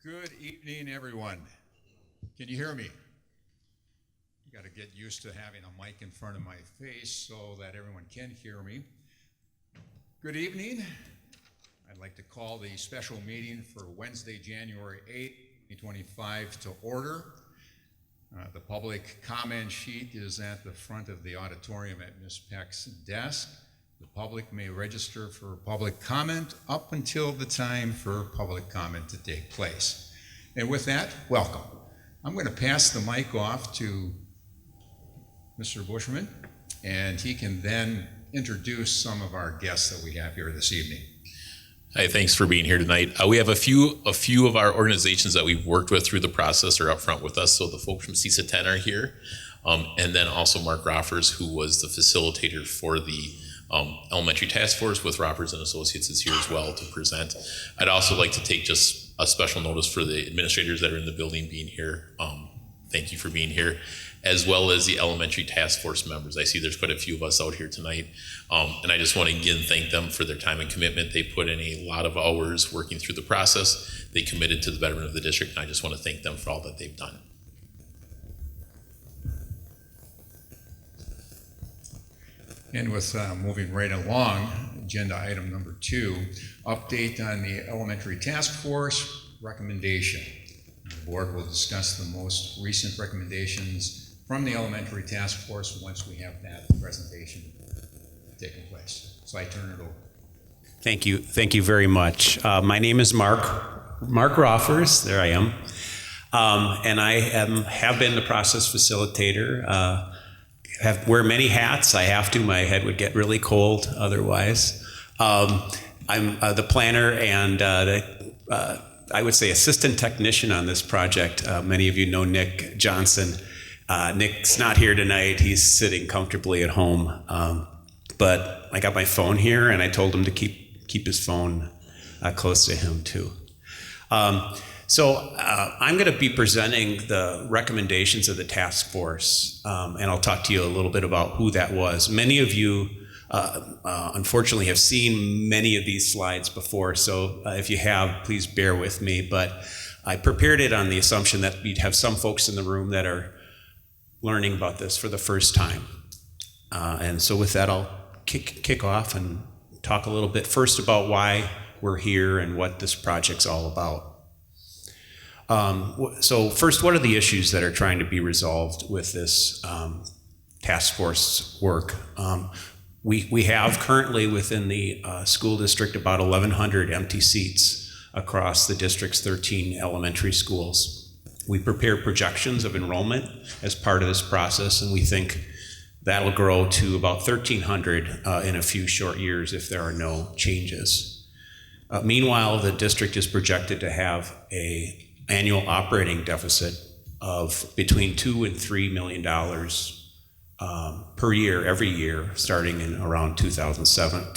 Good evening, everyone. Can you hear me? You got to get used to having a mic in front of my face so that everyone can hear me. Good evening. I'd like to call the special meeting for Wednesday, January 8th, 2025 to order. The public comment sheet is at the front of the auditorium at Ms. Peck's desk. The public may register for public comment up until the time for public comment to take place. And with that, welcome. I'm going to pass the mic off to Mr. Bushman, and he can then introduce some of our guests that we have here this evening. Hi, thanks for being here tonight. We have a few of our organizations that we've worked with through the process are up front with us. So the folks from CISA 10 are here. And then also Mark Roffers, who was the facilitator for the elementary task force with Roffers and Associates, is here as well to present. I'd also like to take just a special notice for the administrators that are in the building being here. Thank you for being here, as well as the elementary task force members. I see there's quite a few of us out here tonight. And I just want to again thank them for their time and commitment. They put in a lot of hours working through the process. They committed to the betterment of the district, and I just want to thank them for all that they've done. And with moving right along, agenda item number 2, update on the elementary task force recommendation. The board will discuss the most recent recommendations from the elementary task force once we have that presentation taking place. So I turn it over. Thank you very much. My name is Mark Roffers. There I am, and I have been the process facilitator. Wear many hats. I have to. My head would get really cold otherwise. I'm the planner and I would say assistant technician on this project. Many of you know Nick Johnson. Nick's not here tonight. He's sitting comfortably at home. But I got my phone here, and I told him to keep his phone close to him too. So I'm going to be presenting the recommendations of the task force, and I'll talk to you a little bit about who that was. Many of you, unfortunately, have seen many of these slides before, so if you have, please bear with me. But I prepared it on the assumption that we'd have some folks in the room that are learning about this for the first time. And so with that, I'll kick off and talk a little bit first about why we're here and what this project's all about. So first, what are the issues that are trying to be resolved with this task force work? We have currently within the school district about 1,100 empty seats across the district's 13 elementary schools. We prepare projections of enrollment as part of this process, and we think that'll grow to about 1,300 in a few short years if there are no changes. Meanwhile, the district is projected to have an annual operating deficit of between $2 and $3 million per year, every year, starting in around 27,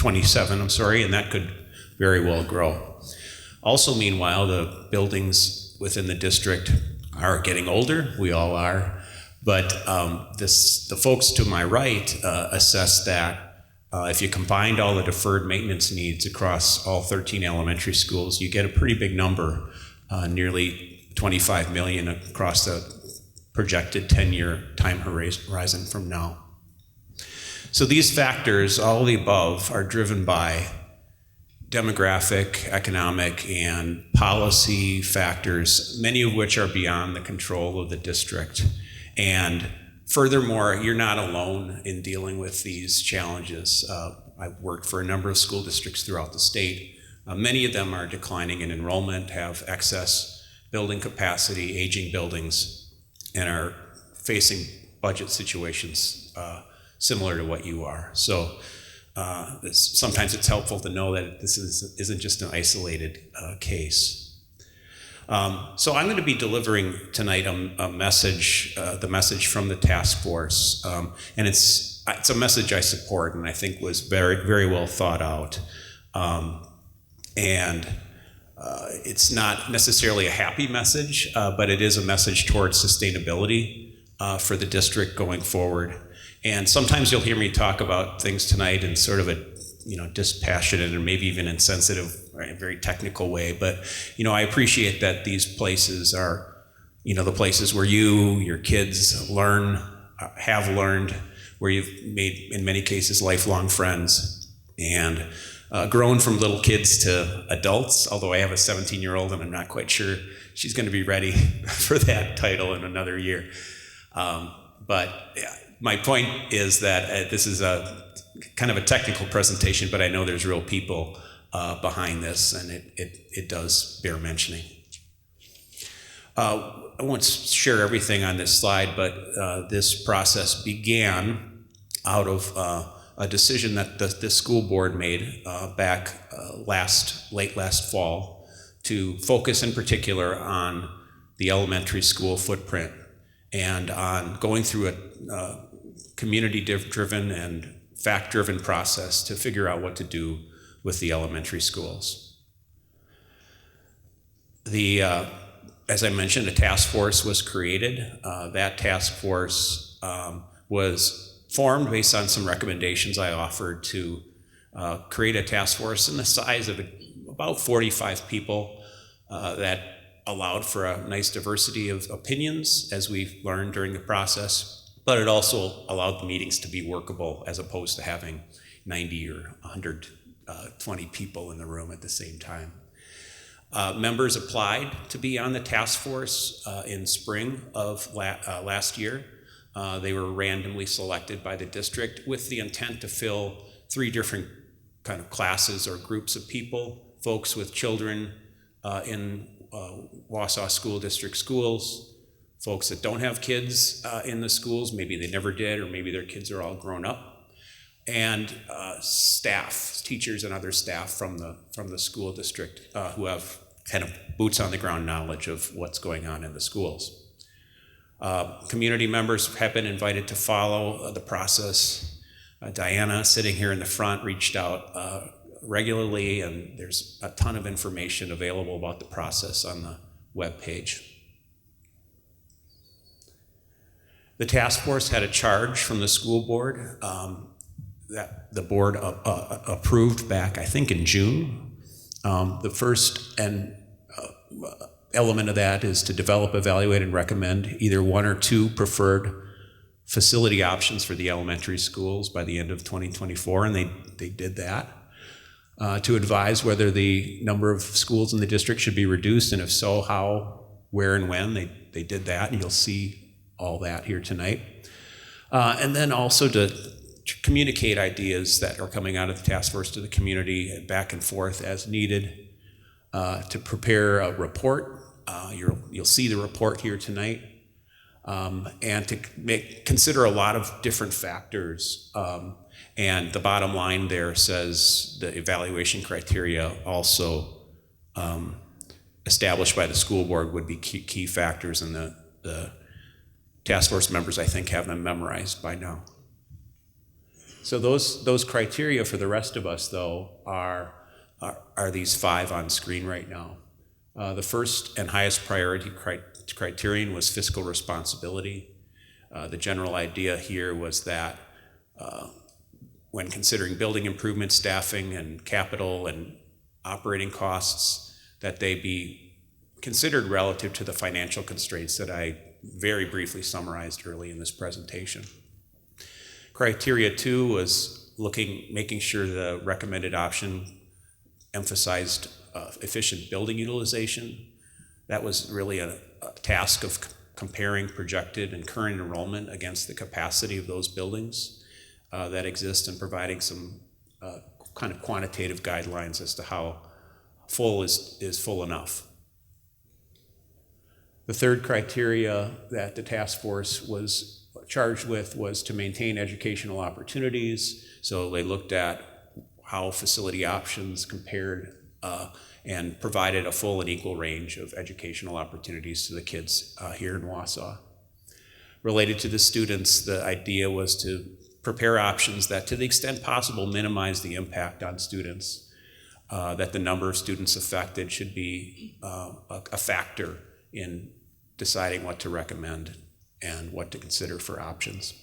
and that could very well grow. Also, meanwhile, the buildings within the district are getting older. We all are. But the folks to my right assess that if you combined all the deferred maintenance needs across all 13 elementary schools, you get a pretty big number, nearly 25 million across the projected 10-year time horizon from now. So these factors, all of the above, are driven by demographic, economic, and policy factors, many of which are beyond the control of the district. And furthermore, you're not alone in dealing with these challenges. I've worked for a number of school districts throughout the state. Many of them are declining in enrollment, have excess building capacity, aging buildings, and are facing budget situations similar to what you are. So sometimes it's helpful to know that this isn't just an isolated case. So I'm going to be delivering tonight a message, the message from the task force, and it's a message I support and I think was very, very well thought out. And it's not necessarily a happy message, but it is a message towards sustainability for the district going forward. And sometimes you'll hear me talk about things tonight in sort of a dispassionate and maybe even insensitive in a very technical way. But, I appreciate that these places are, the places where your kids have learned, where you've made, in many cases, lifelong friends, and grown from little kids to adults, although I have a 17-year-old and I'm not quite sure she's going to be ready for that title in another year. But yeah, my point is that this is a kind of a technical presentation, but I know there's real people behind this, and it does bear mentioning. I won't share everything on this slide, but this process began out of a decision that the school board made back late last fall to focus in particular on the elementary school footprint and on going through a community-driven and fact-driven process to figure out what to do with the elementary schools. As I mentioned, a task force was created. That task force was formed based on some recommendations I offered to create a task force in the size of about 45 people that allowed for a nice diversity of opinions, as we've learned during the process, but it also allowed the meetings to be workable as opposed to having 90 or 120 people in the room at the same time. Members applied to be on the task force in spring of last year. They were randomly selected by the district with the intent to fill 3 different kind of classes or groups of people: folks with children in Wausau School District schools, folks that don't have kids in the schools, maybe they never did, or maybe their kids are all grown up, and staff, teachers and other staff from the school district who have kind of boots on the ground knowledge of what's going on in the schools. Community members have been invited to follow the process. Diana, sitting here in the front, reached out regularly, and there's a ton of information available about the process on the webpage. The task force had a charge from the school board that the board approved back, I think, in June. The first element of that is to develop, evaluate, and recommend either 1 or 2 preferred facility options for the elementary schools by the end of 2024, and they did that. To advise whether the number of schools in the district should be reduced, and if so, how, where, and when. They did that, and you'll see all that here tonight. And then also to communicate ideas that are coming out of the task force to the community back and forth as needed, to prepare a report. You'll see the report here tonight, and to consider a lot of different factors. And the bottom line there says the evaluation criteria also established by the school board would be key factors, and the task force members, I think, have them memorized by now. So those criteria for the rest of us, though, are these 5 on screen right now. The first and highest priority criterion was fiscal responsibility. The general idea here was that when considering building improvements, staffing, and capital and operating costs, that they be considered relative to the financial constraints that I very briefly summarized early in this presentation. Criteria 2 was making sure the recommended option emphasized efficient building utilization. That was really a task of comparing projected and current enrollment against the capacity of those buildings that exist, and providing some kind of quantitative guidelines as to how full is full enough. The third criteria that the task force was charged with was to maintain educational opportunities. So they looked at how facility options compared and provided a full and equal range of educational opportunities to the kids here in Wausau. Related to the students, the idea was to prepare options that, to the extent possible, minimize the impact on students, that the number of students affected should be a factor in deciding what to recommend and what to consider for options.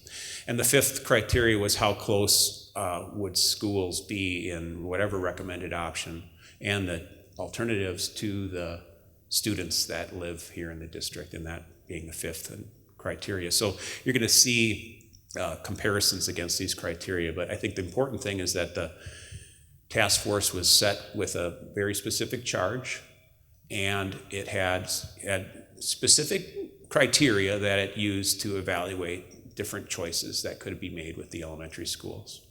And the fifth criteria was how close would schools be in whatever recommended option, and the alternatives to the students that live here in the district, and that being the fifth criteria. So you're going to see comparisons against these criteria, but I think the important thing is that the task force was set with a very specific charge, and it had specific criteria that it used to evaluate different choices that could be made with the elementary schools.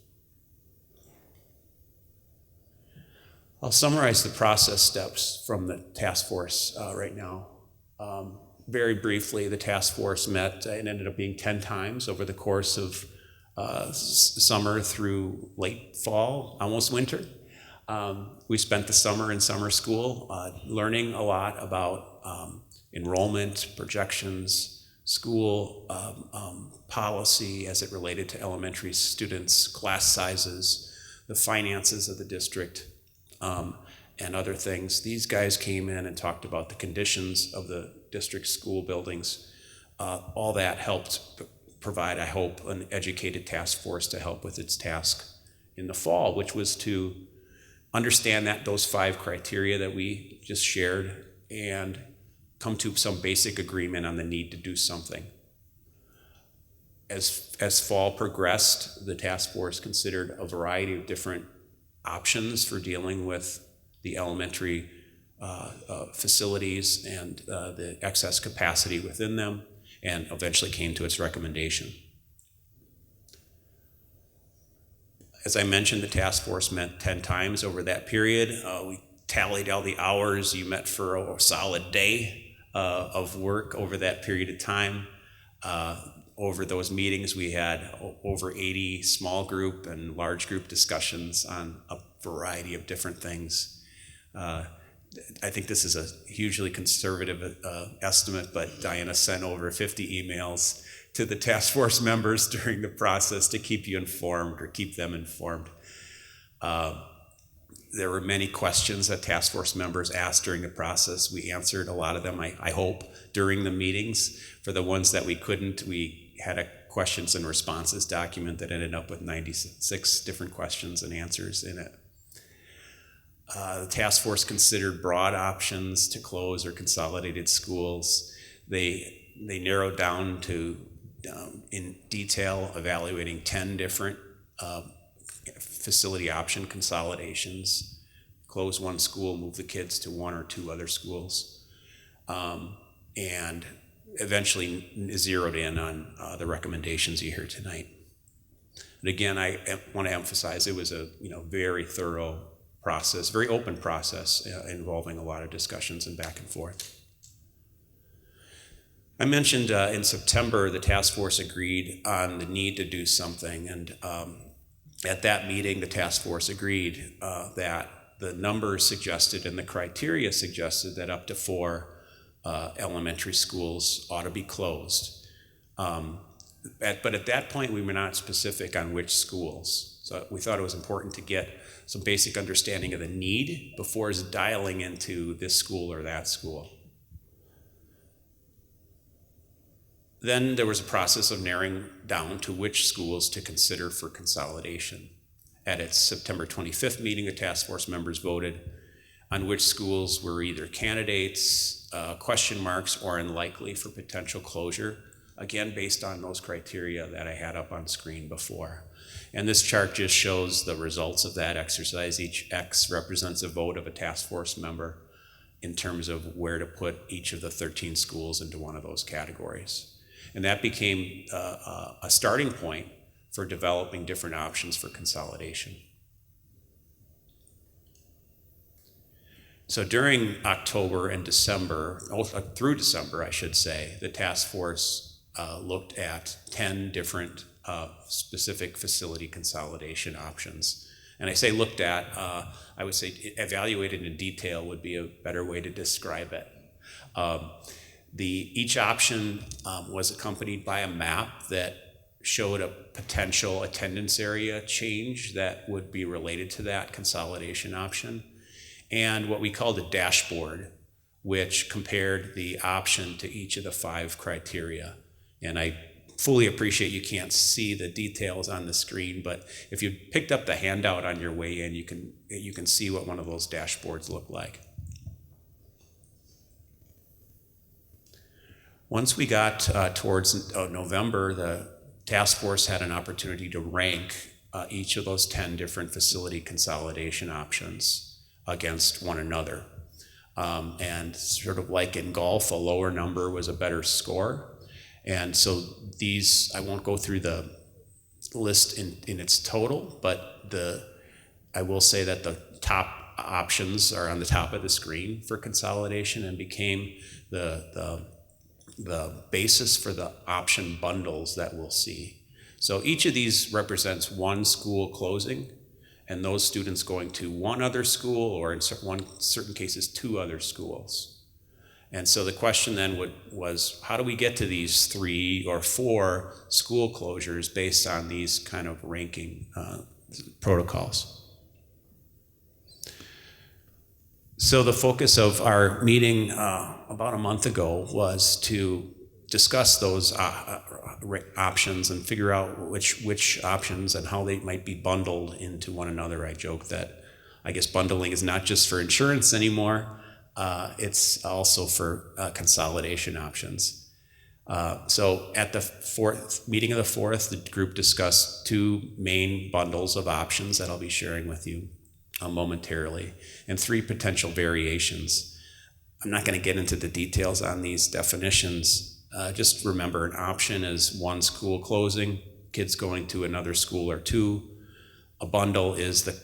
I'll summarize the process steps from the task force right now. Very briefly, the task force met and ended up being 10 times over the course of summer through late fall, almost winter. We spent the summer in summer school learning a lot about enrollment, projections, school policy as it related to elementary students, class sizes, the finances of the district, and other things. These guys came in and talked about the conditions of the district school buildings. All that helped provide, I hope, an educated task force to help with its task in the fall, which was to understand that those 5 criteria that we just shared and come to some basic agreement on the need to do something. As fall progressed, the task force considered a variety of different options for dealing with the elementary facilities and the excess capacity within them, and eventually came to its recommendation. As I mentioned, the task force met 10 times over that period. We tallied all the hours you met for a solid day of work over that period of time. Over those meetings, we had over 80 small group and large group discussions on a variety of different things. I think this is a hugely conservative estimate, but Diana sent over 50 emails to the task force members during the process to keep you informed or keep them informed. There were many questions that task force members asked during the process. We answered a lot of them, I hope, during the meetings. For the ones that we couldn't, we had a questions and responses document that ended up with 96 different questions and answers in it. The task force considered broad options to close or consolidated schools. They narrowed down to, in detail, evaluating 10 different facility option consolidations. Close one school, move the kids to 1 or 2 other schools, and eventually zeroed in on the recommendations you hear tonight. And again, I want to emphasize it was a very thorough process, very open process involving a lot of discussions and back and forth. I mentioned in September the task force agreed on the need to do something, and at that meeting the task force agreed that the numbers suggested and the criteria suggested that up to 4 elementary schools ought to be closed. But at that point we were not specific on which schools, so we thought it was important to get some basic understanding of the need before dialing into this school or that school. Then there was a process of narrowing down to which schools to consider for consolidation. At its September 25th meeting, the task force members voted on which schools were either candidates, question marks, or unlikely for potential closure, again based on those criteria that I had up on screen before. And this chart just shows the results of that exercise. Each X represents a vote of a task force member in terms of where to put each of the 13 schools into one of those categories. And that became a starting point for developing different options for consolidation. So during October and December, through December I should say, the task force looked at 10 different specific facility consolidation options. And I say looked at, I would say evaluated in detail would be a better way to describe it. Each option was accompanied by a map that showed a potential attendance area change that would be related to that consolidation option, and what we called a dashboard, which compared the option to each of the 5 criteria. And I fully appreciate you can't see the details on the screen, but if you picked up the handout on your way in, you can see what one of those dashboards look like. Once we got towards November, the task force had an opportunity to rank each of those 10 different facility consolidation options against one another. And sort of like in golf, a lower number was a better score. And so these, I won't go through the list in its total, but I will say that the top options are on the top of the screen for consolidation and became the basis for the option bundles that we'll see. So each of these represents one school closing, and those students going to one other school, or in certain cases, 2 other schools. And so the question then was, how do we get to these 3 or 4 school closures based on these kind of ranking protocols? So the focus of our meeting about a month ago was to discuss those options and figure out which options and how they might be bundled into one another. I joke that I guess bundling is not just for insurance anymore, it's also for consolidation options. So at the meeting of the 4th, the group discussed 2 main bundles of options that I'll be sharing with you momentarily, and 3 potential variations. I'm not going to get into the details on these definitions. Just remember, an option is one school closing, kids going to another school or 2. A bundle is the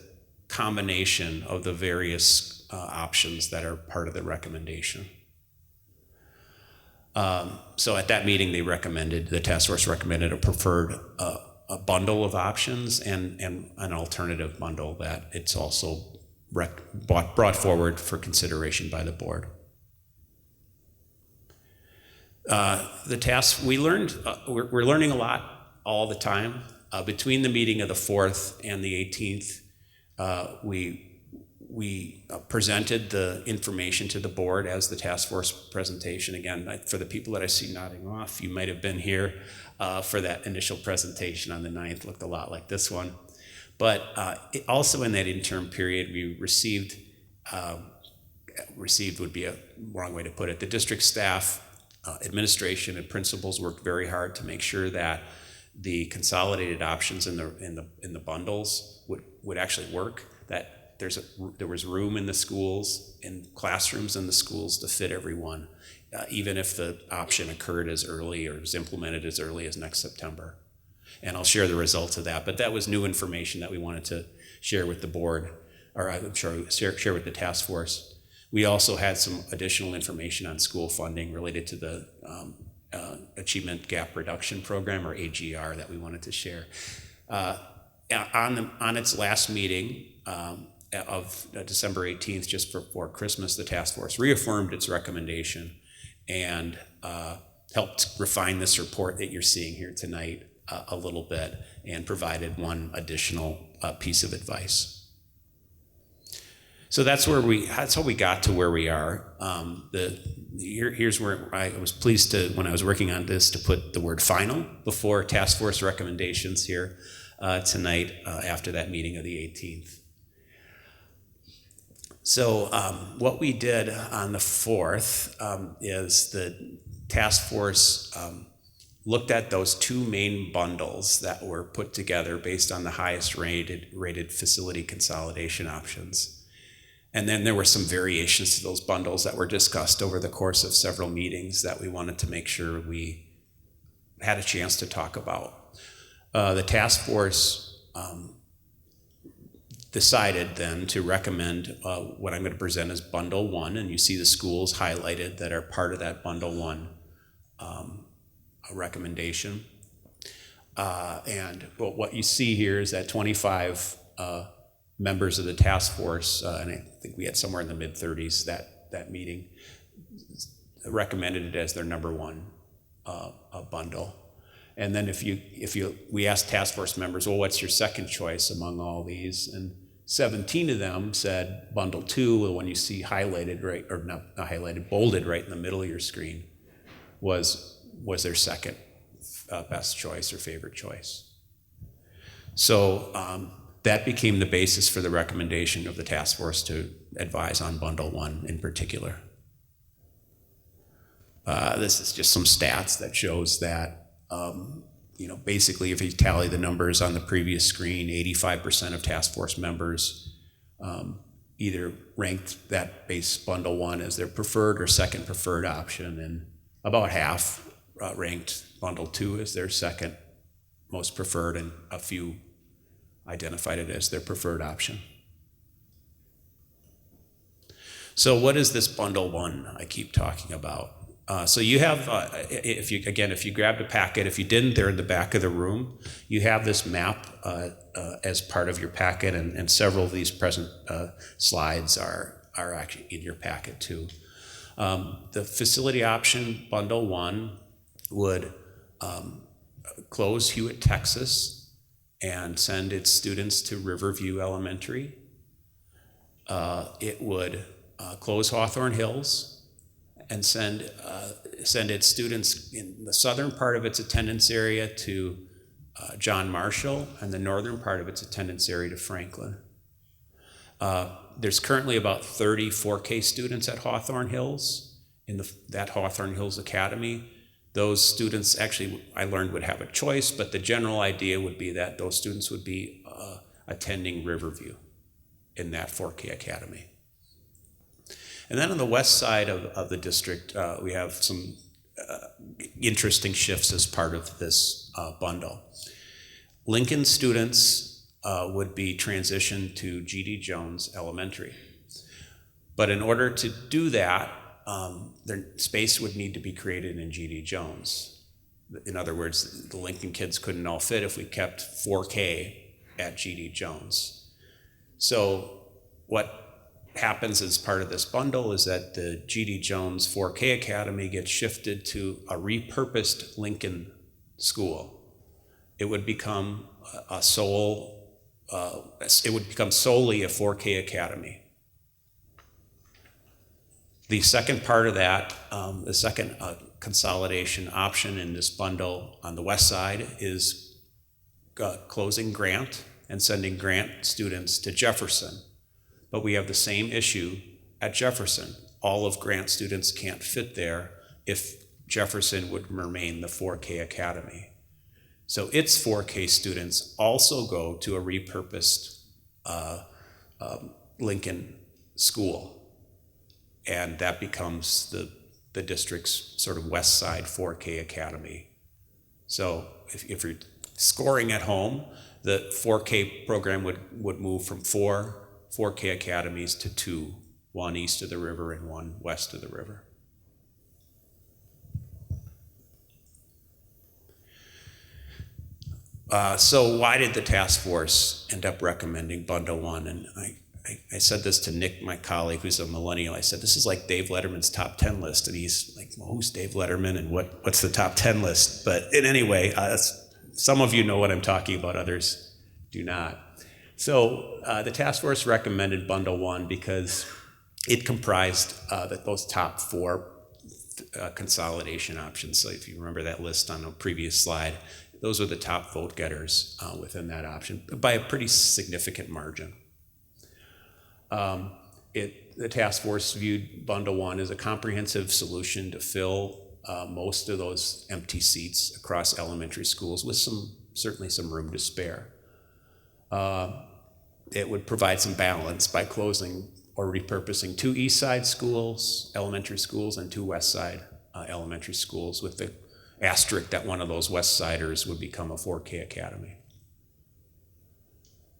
combination of the various options that are part of the recommendation. So at that meeting, the task force recommended a preferred a bundle of options and an alternative bundle that it's also brought forward for consideration by the board. The task, we're learning a lot all the time. Between the meeting of the 4th and the 18th, we presented the information to the board as the task force presentation. Again, for the people that I see nodding off, you might have been here for that initial presentation on the 9th. Looked a lot like this one. But also in that interim period, we received would be a wrong way to put it. The district staff, administration, and principals worked very hard to make sure that the consolidated options in the bundles would actually work. That there was room in the schools, in classrooms in the schools to fit everyone, even if the option occurred as early or was implemented as early as next September. And I'll share the results of that. But that was new information that we wanted to share with the board, or I'm sure share with the task force. We also had some additional information on school funding related to the Achievement Gap Reduction Program, or AGR, that we wanted to share. On its last meeting of December 18th, just before Christmas, the task force reaffirmed its recommendation and helped refine this report that you're seeing here tonight a little bit, and provided one additional piece of advice. So that's how we got to where we are. Here's where I was pleased to, when I was working on this, to put the word final before task force recommendations here tonight after that meeting of the 18th. So what we did on the 4th is the task force looked at those 2 main bundles that were put together based on the highest rated facility consolidation options. And then there were some variations to those bundles that were discussed over the course of several meetings that we wanted to make sure we had a chance to talk about. The task force decided then to recommend what I'm going to present as Bundle 1, and you see the schools highlighted that are part of that Bundle 1 recommendation. And what you see here is that 25 members of the task force, and I think we had somewhere in the mid-30s that meeting, recommended it as their number 1 bundle. And then we asked task force members, well, what's your second choice among all these? And 17 of them said Bundle 2, the one you see highlighted, right, or not highlighted, bolded right in the middle of your screen, was their second best choice or favorite choice. So that became the basis for the recommendation of the task force to advise on Bundle 1 in particular. This is just some stats that shows that, basically if you tally the numbers on the previous screen, 85% of task force members either ranked that base Bundle 1 as their preferred or second preferred option, and about half ranked Bundle 2 as their second most preferred, and a few identified it as their preferred option. So what is this Bundle 1 I keep talking about? So you have, if you grabbed a packet, if you didn't, they're in the back of the room. You have this map as part of your packet, and several of these present slides are actually in your packet too. The facility option, Bundle 1, would close Hewitt, Texas, and send its students to Riverview Elementary. It would close Hawthorne Hills and send its students in the southern part of its attendance area to John Marshall, and the northern part of its attendance area to Franklin. There's currently about 30 4K students at Hawthorne Hills in that Hawthorne Hills Academy. Those students actually, I learned, would have a choice, but the general idea would be that those students would be attending Riverview in that 4K Academy. And then on the west side of the district, we have some interesting shifts as part of this bundle. Lincoln students would be transitioned to G.D. Jones Elementary. But in order to do that, their space would need to be created in G.D. Jones. In other words, the Lincoln kids couldn't all fit if we kept 4K at G.D. Jones. So what happens as part of this bundle is that the G.D. Jones 4K Academy gets shifted to a repurposed Lincoln school. It would become solely a 4K Academy. The second part of that, the second consolidation option in this bundle on the west side is closing Grant and sending Grant students to Jefferson. But we have the same issue at Jefferson. All of Grant students can't fit there if Jefferson would remain the 4K Academy. So its 4K students also go to a repurposed Lincoln school. And that becomes the district's sort of west side 4K Academy. So if you're scoring at home, the 4K program would move from 4K academies to 2, one east of the river and one west of the river. So why did the task force end up recommending Bundle 1? And I said this to Nick, my colleague, who's a millennial. I said, this is like Dave Letterman's top 10 list. And he's like, well, who's Dave Letterman and what's the top 10 list? But in any way, some of you know what I'm talking about, others do not. So the task force recommended Bundle 1 because it comprised those top 4 consolidation options. So if you remember that list on a previous slide, those are the top vote getters within that option by a pretty significant margin. The task force viewed Bundle 1 as a comprehensive solution to fill most of those empty seats across elementary schools with certainly some room to spare. It would provide some balance by closing or repurposing 2 east side schools, elementary schools, and 2 west side elementary schools, with the asterisk that one of those west siders would become a 4K academy.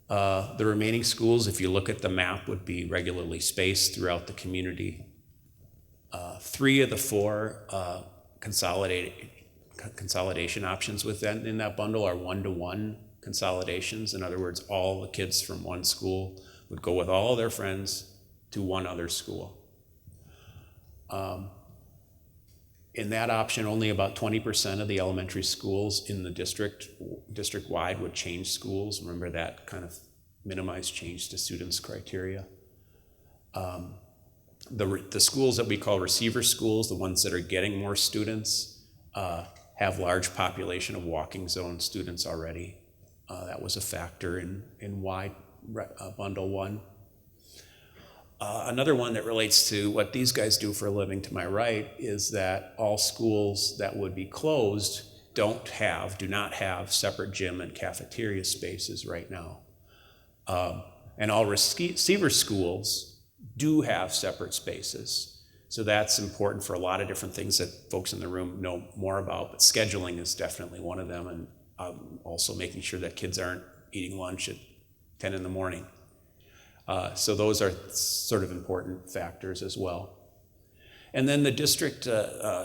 The remaining schools, if you look at the map, would be regularly spaced throughout the community. 3 of the 4 consolidation options in that bundle are 1-to-1 consolidations. In other words, all the kids from one school would go with all their friends to one other school. In that option, only about 20% of the elementary schools in the district-wide would change schools. Remember that kind of minimized change to students criteria. The schools that we call receiver schools, the ones that are getting more students, have large population of walking zone students already. That was a factor in why bundle one. Another one that relates to what these guys do for a living to my right is that all schools that would be closed do not have separate gym and cafeteria spaces right now. And all receiver schools do have separate spaces. So that's important for a lot of different things that folks in the room know more about, but scheduling is definitely one of them, and also making sure that kids aren't eating lunch at 10 in the morning. So those are sort of important factors as well. And then the district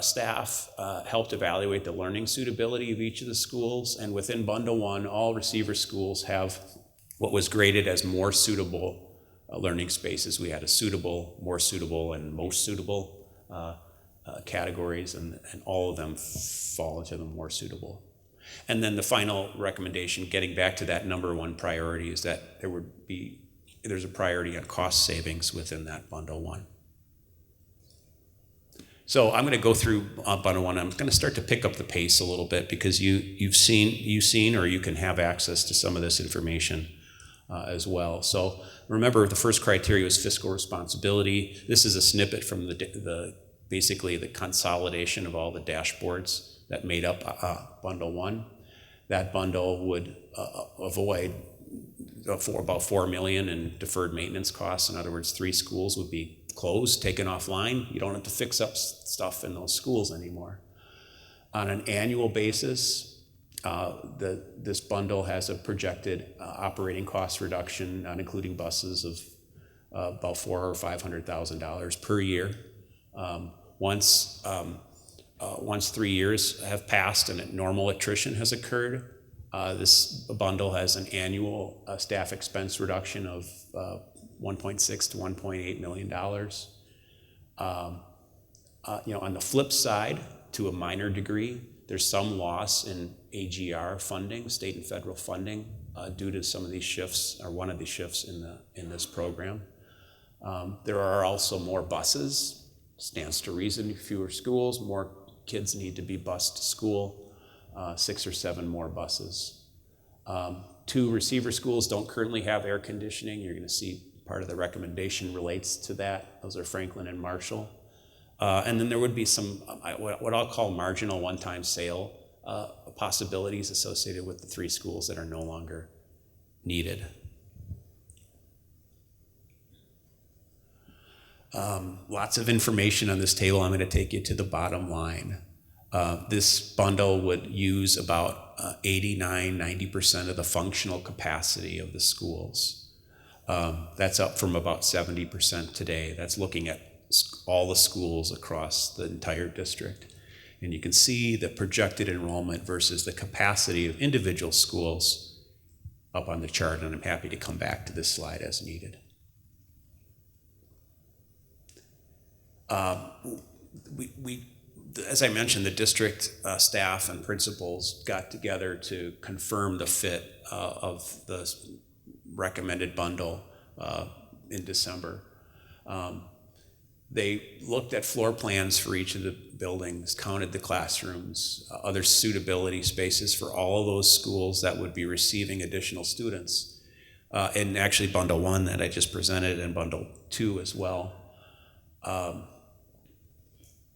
staff helped evaluate the learning suitability of each of the schools, and within Bundle 1, all receiver schools have what was graded as more suitable learning spaces. We had a suitable, more suitable, and most suitable categories, and all of them fall into the more suitable. And then the final recommendation, getting back to that number one priority, is that there's a priority on cost savings within that Bundle 1. So I'm going to go through Bundle 1. I'm going to start to pick up the pace a little bit because you've seen or you can have access to some of this information as well. So remember, the first criteria was fiscal responsibility. This is a snippet from basically the consolidation of all the dashboards that made up Bundle 1. That bundle would avoid for about $4 million in deferred maintenance costs. In other words, 3 schools would be closed, taken offline. You don't have to fix up stuff in those schools anymore. On an annual basis, this bundle has a projected operating cost reduction, not including buses, of about $400,000 or $500,000 per year. Once 3 years have passed and normal attrition has occurred, this bundle has an annual staff expense reduction of $1.6 to $1.8 million. On the flip side, to a minor degree, there's some loss in AGR funding, state and federal funding, due to some of these shifts, or one of these shifts in this program. There are also more buses. Stands to reason, fewer schools, more kids need to be bused to school. 6 or 7 more buses. 2 receiver schools don't currently have air conditioning. You're going to see part of the recommendation relates to that. Those are Franklin and Marshall. And then there would be some, what I'll call marginal one-time sale possibilities associated with the 3 schools that are no longer needed. Lots of information on this table. I'm going to take you to the bottom line. This bundle would use about 89-90% of the functional capacity of the schools. That's up from about 70% today. That's looking at all the schools across the entire district. And you can see the projected enrollment versus the capacity of individual schools up on the chart, and I'm happy to come back to this slide as needed. As I mentioned, the district staff and principals got together to confirm the fit of the recommended bundle in December. They looked at floor plans for each of the buildings, counted the classrooms, other suitability spaces for all of those schools that would be receiving additional students. And actually Bundle 1 that I just presented, and Bundle 2 as well.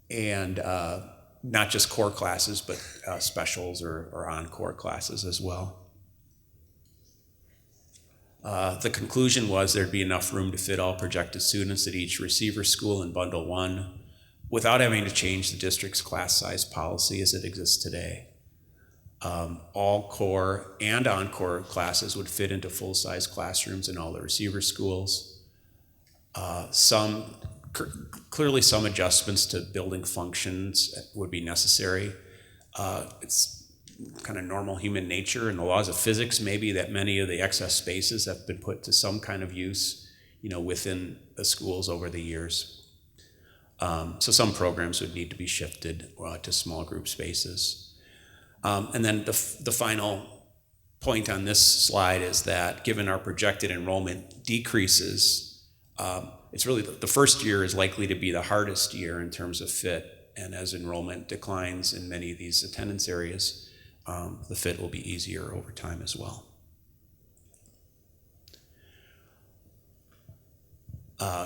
And not just core classes, but specials or encore classes as well. The conclusion was there'd be enough room to fit all projected students at each receiver school in Bundle 1 without having to change the district's class size policy as it exists today. All core and encore classes would fit into full-size classrooms in all the receiver schools. Clearly some adjustments to building functions would be necessary. It's kind of normal human nature and the laws of physics maybe that many of the excess spaces have been put to some kind of use, within the schools over the years. So some programs would need to be shifted to small group spaces. And then the final point on this slide is that given our projected enrollment decreases, it's really the first year is likely to be the hardest year in terms of fit, and as enrollment declines in many of these attendance areas, the fit will be easier over time as well.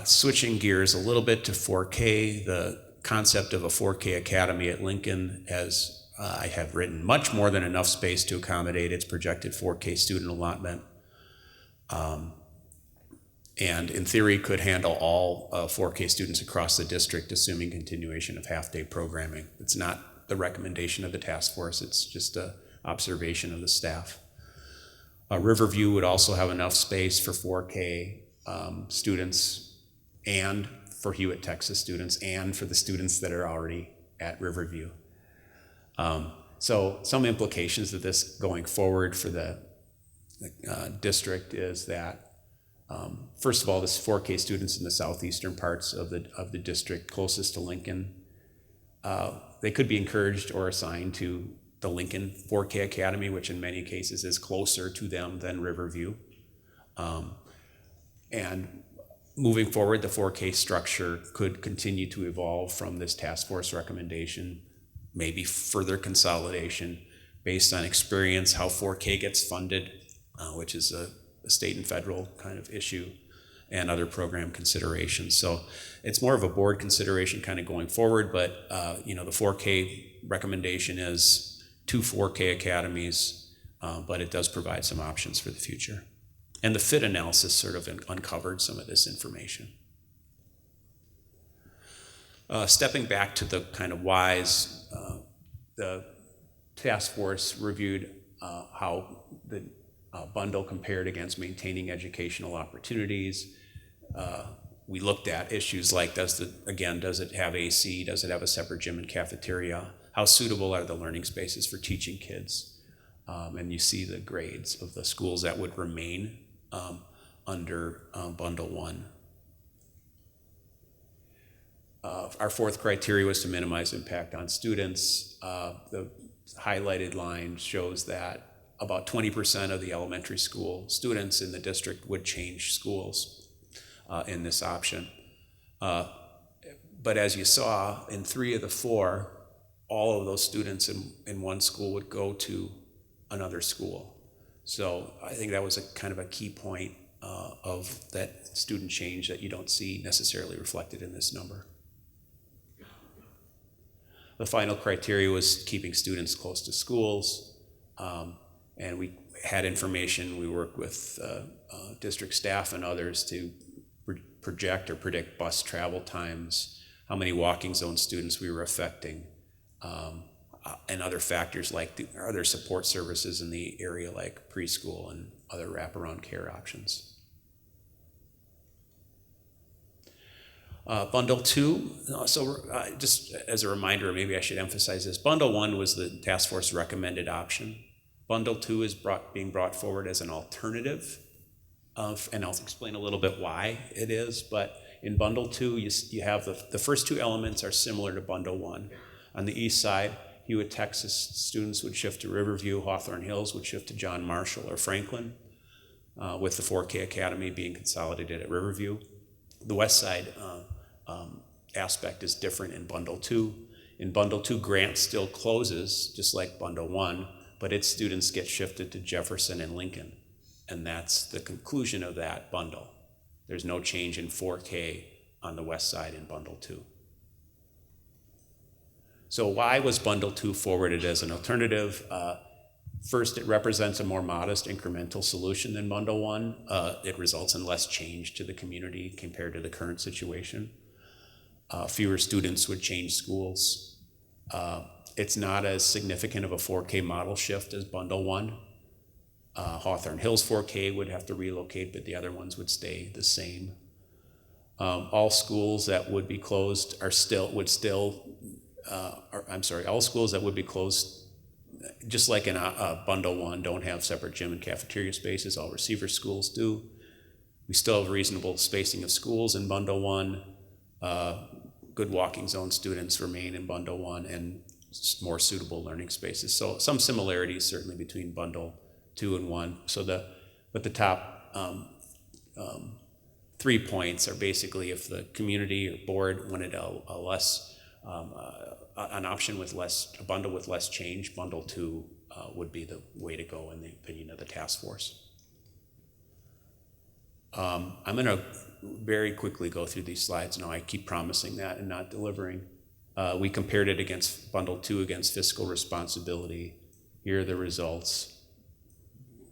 Switching gears a little bit to 4K, the concept of a 4K Academy at Lincoln, as I have written, much more than enough space to accommodate its projected 4K student allotment. And in theory could handle all 4K students across the district, assuming continuation of half-day programming. It's not the recommendation of the task force, it's just an observation of the staff. Riverview would also have enough space for 4K students and for Hewitt, Texas students, and for the students that are already at Riverview. So some implications of this going forward for the district is that first of all, this 4K students in the southeastern parts of the district closest to Lincoln, they could be encouraged or assigned to the Lincoln 4K Academy, which in many cases is closer to them than Riverview. And moving forward, the 4K structure could continue to evolve from this task force recommendation, maybe further consolidation based on experience, how 4K gets funded, which is a state and federal kind of issue, and other program considerations. So it's more of a board consideration kind of going forward, but the 4K recommendation is 2 4K academies, but it does provide some options for the future. And the fit analysis sort of uncovered some of this information. Stepping back to the kind of whys, the task force reviewed how the bundle compared against maintaining educational opportunities. We looked at issues like, does it have AC? Does it have a separate gym and cafeteria? How suitable are the learning spaces for teaching kids? And you see the grades of the schools that would remain under Bundle 1. Our fourth criteria was to minimize impact on students. The highlighted line shows that about 20% of the elementary school students in the district would change schools in this option. But as you saw, in 3 of the 4, all of those students in one school would go to another school. So I think that was a kind of a key point of that student change that you don't see necessarily reflected in this number. The final criteria was keeping students close to schools. And we had information, we worked with district staff and others to project or predict bus travel times, how many walking zone students we were affecting, and other factors like are there support services in the area like preschool and other wraparound care options. Bundle 2, just as a reminder, maybe I should emphasize this, Bundle 1 was the task force recommended option. Bundle 2 is being brought forward as an alternative, and I'll explain a little bit why it is, but in Bundle 2, you have the first 2 elements are similar to Bundle 1. On the east side, Hewitt, Texas students would shift to Riverview, Hawthorne Hills would shift to John Marshall or Franklin, with the 4K Academy being consolidated at Riverview. The west side aspect is different in Bundle 2. In Bundle 2, Grant still closes, just like Bundle 1, but its students get shifted to Jefferson and Lincoln, and that's the conclusion of that bundle. There's no change in 4K on the west side in Bundle 2. So why was Bundle 2 forwarded as an alternative? First, it represents a more modest incremental solution than Bundle 1. It results in less change to the community compared to the current situation. Fewer students would change schools. It's not as significant of a 4K model shift as Bundle 1. Hawthorne Hills 4K would have to relocate, but the other ones would stay the same. All schools that would be closed all schools that would be closed, just like in Bundle 1, don't have separate gym and cafeteria spaces. All receiver schools do. We still have reasonable spacing of schools in Bundle 1. Good walking zone students remain in Bundle 1 and more suitable learning spaces. So some similarities certainly between Bundle 2 and 1. But the top 3 points are basically if the community or board wanted a less an option with a bundle with less change, bundle 2 would be the way to go in the opinion of the task force. I'm going to very quickly go through these slides. Now I keep promising that and not delivering. We compared it against bundle 2 against fiscal responsibility. Here are the results.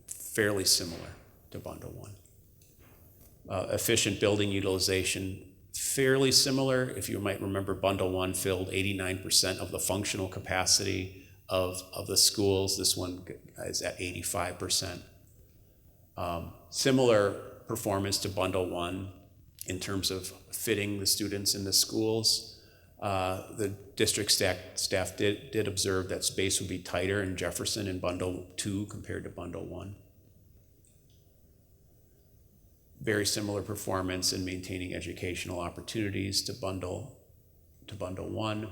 Fairly similar to bundle 1. Efficient building utilization, fairly similar. If you might remember, bundle 1 filled 89% of the functional capacity of the schools. This one is at 85%. Similar performance to bundle 1 in terms of fitting the students in the schools. The district staff did observe that space would be tighter in Jefferson in bundle 2 compared to bundle 1. Very similar performance in maintaining educational opportunities to bundle 1.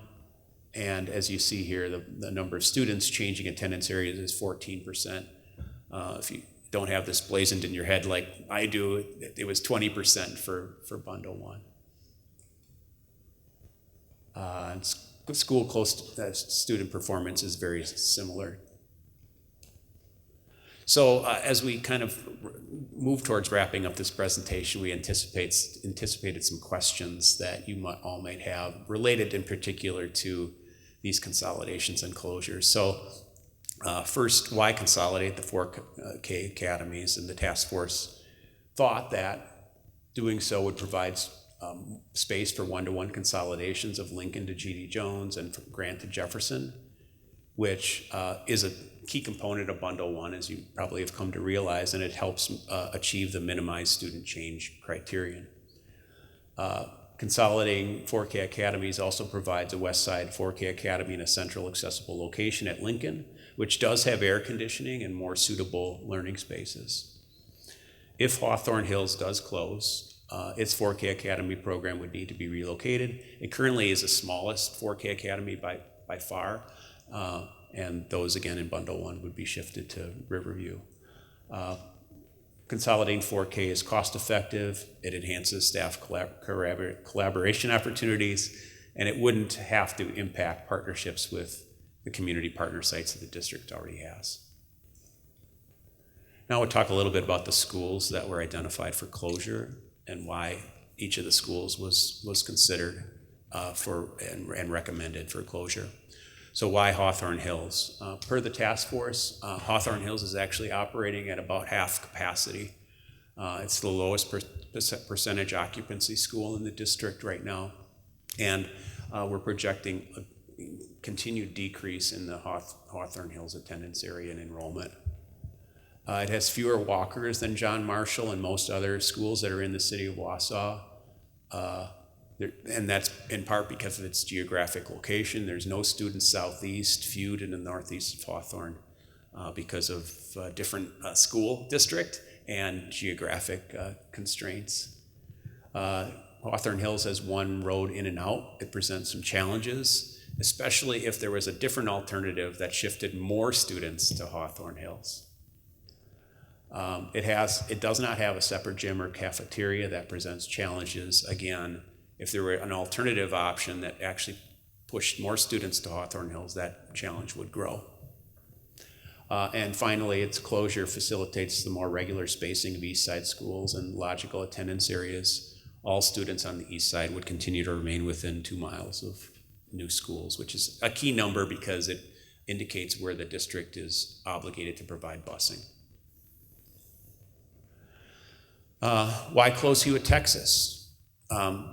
And as you see here, the number of students changing attendance areas is 14%. If you don't have this blazoned in your head like I do, it was 20% for bundle 1. School close student performance is very similar. So as we kind of move towards wrapping up this presentation, we anticipated some questions that you all might have related in particular to these consolidations and closures. So first, why consolidate the 4K academies? And the task force thought that doing so would provide space for one-to-one consolidations of Lincoln to G.D. Jones and from Grant to Jefferson, which is a key component of bundle 1, as you probably have come to realize, and it helps achieve the minimized student change criterion. Consolidating 4K academies also provides a West Side 4K academy in a central accessible location at Lincoln, which does have air conditioning and more suitable learning spaces. If Hawthorne Hills does close, its 4K academy program would need to be relocated. It currently is the smallest 4K academy by far, and those again in bundle 1 would be shifted to Riverview. Consolidating 4K is cost effective, it enhances staff collaboration opportunities, and it wouldn't have to impact partnerships with the community partner sites that the district already has. Now we'll talk a little bit about the schools that were identified for closure and why each of the schools was considered and recommended for closure. So why Hawthorne Hills? Per the task force, Hawthorne Hills is actually operating at about half capacity. It's the lowest percentage occupancy school in the district right now. And we're projecting a continued decrease in the Hawthorne Hills attendance area and enrollment. It has fewer walkers than John Marshall and most other schools that are in the city of Wausau. And that's in part because of its geographic location. There's no students southeast, few in the northeast of Hawthorne because of different school district and geographic constraints. Hawthorne Hills has one road in and out. It presents some challenges, especially if there was a different alternative that shifted more students to Hawthorne Hills. It does not have a separate gym or cafeteria. That presents challenges. Again, if there were an alternative option that actually pushed more students to Hawthorne Hills, that challenge would grow. And finally, its closure facilitates the more regular spacing of East Side schools and logical attendance areas. All students on the East Side would continue to remain within 2 miles of new schools, which is a key number because it indicates where the district is obligated to provide busing. Why close Hewitt, Texas?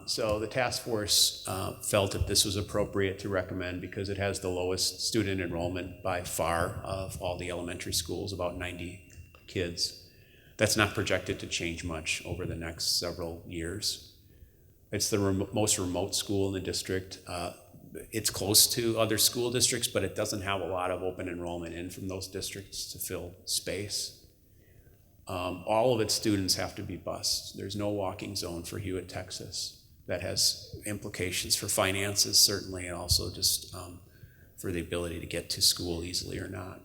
So the task force felt that this was appropriate to recommend because it has the lowest student enrollment by far of all the elementary schools, about 90 kids. That's not projected to change much over the next several years. It's the most remote school in the district. It's close to other school districts, but it doesn't have a lot of open enrollment in from those districts to fill space. All of its students have to be bused. There's no walking zone for Hewitt, Texas. That has implications for finances, certainly, and also just for the ability to get to school easily or not.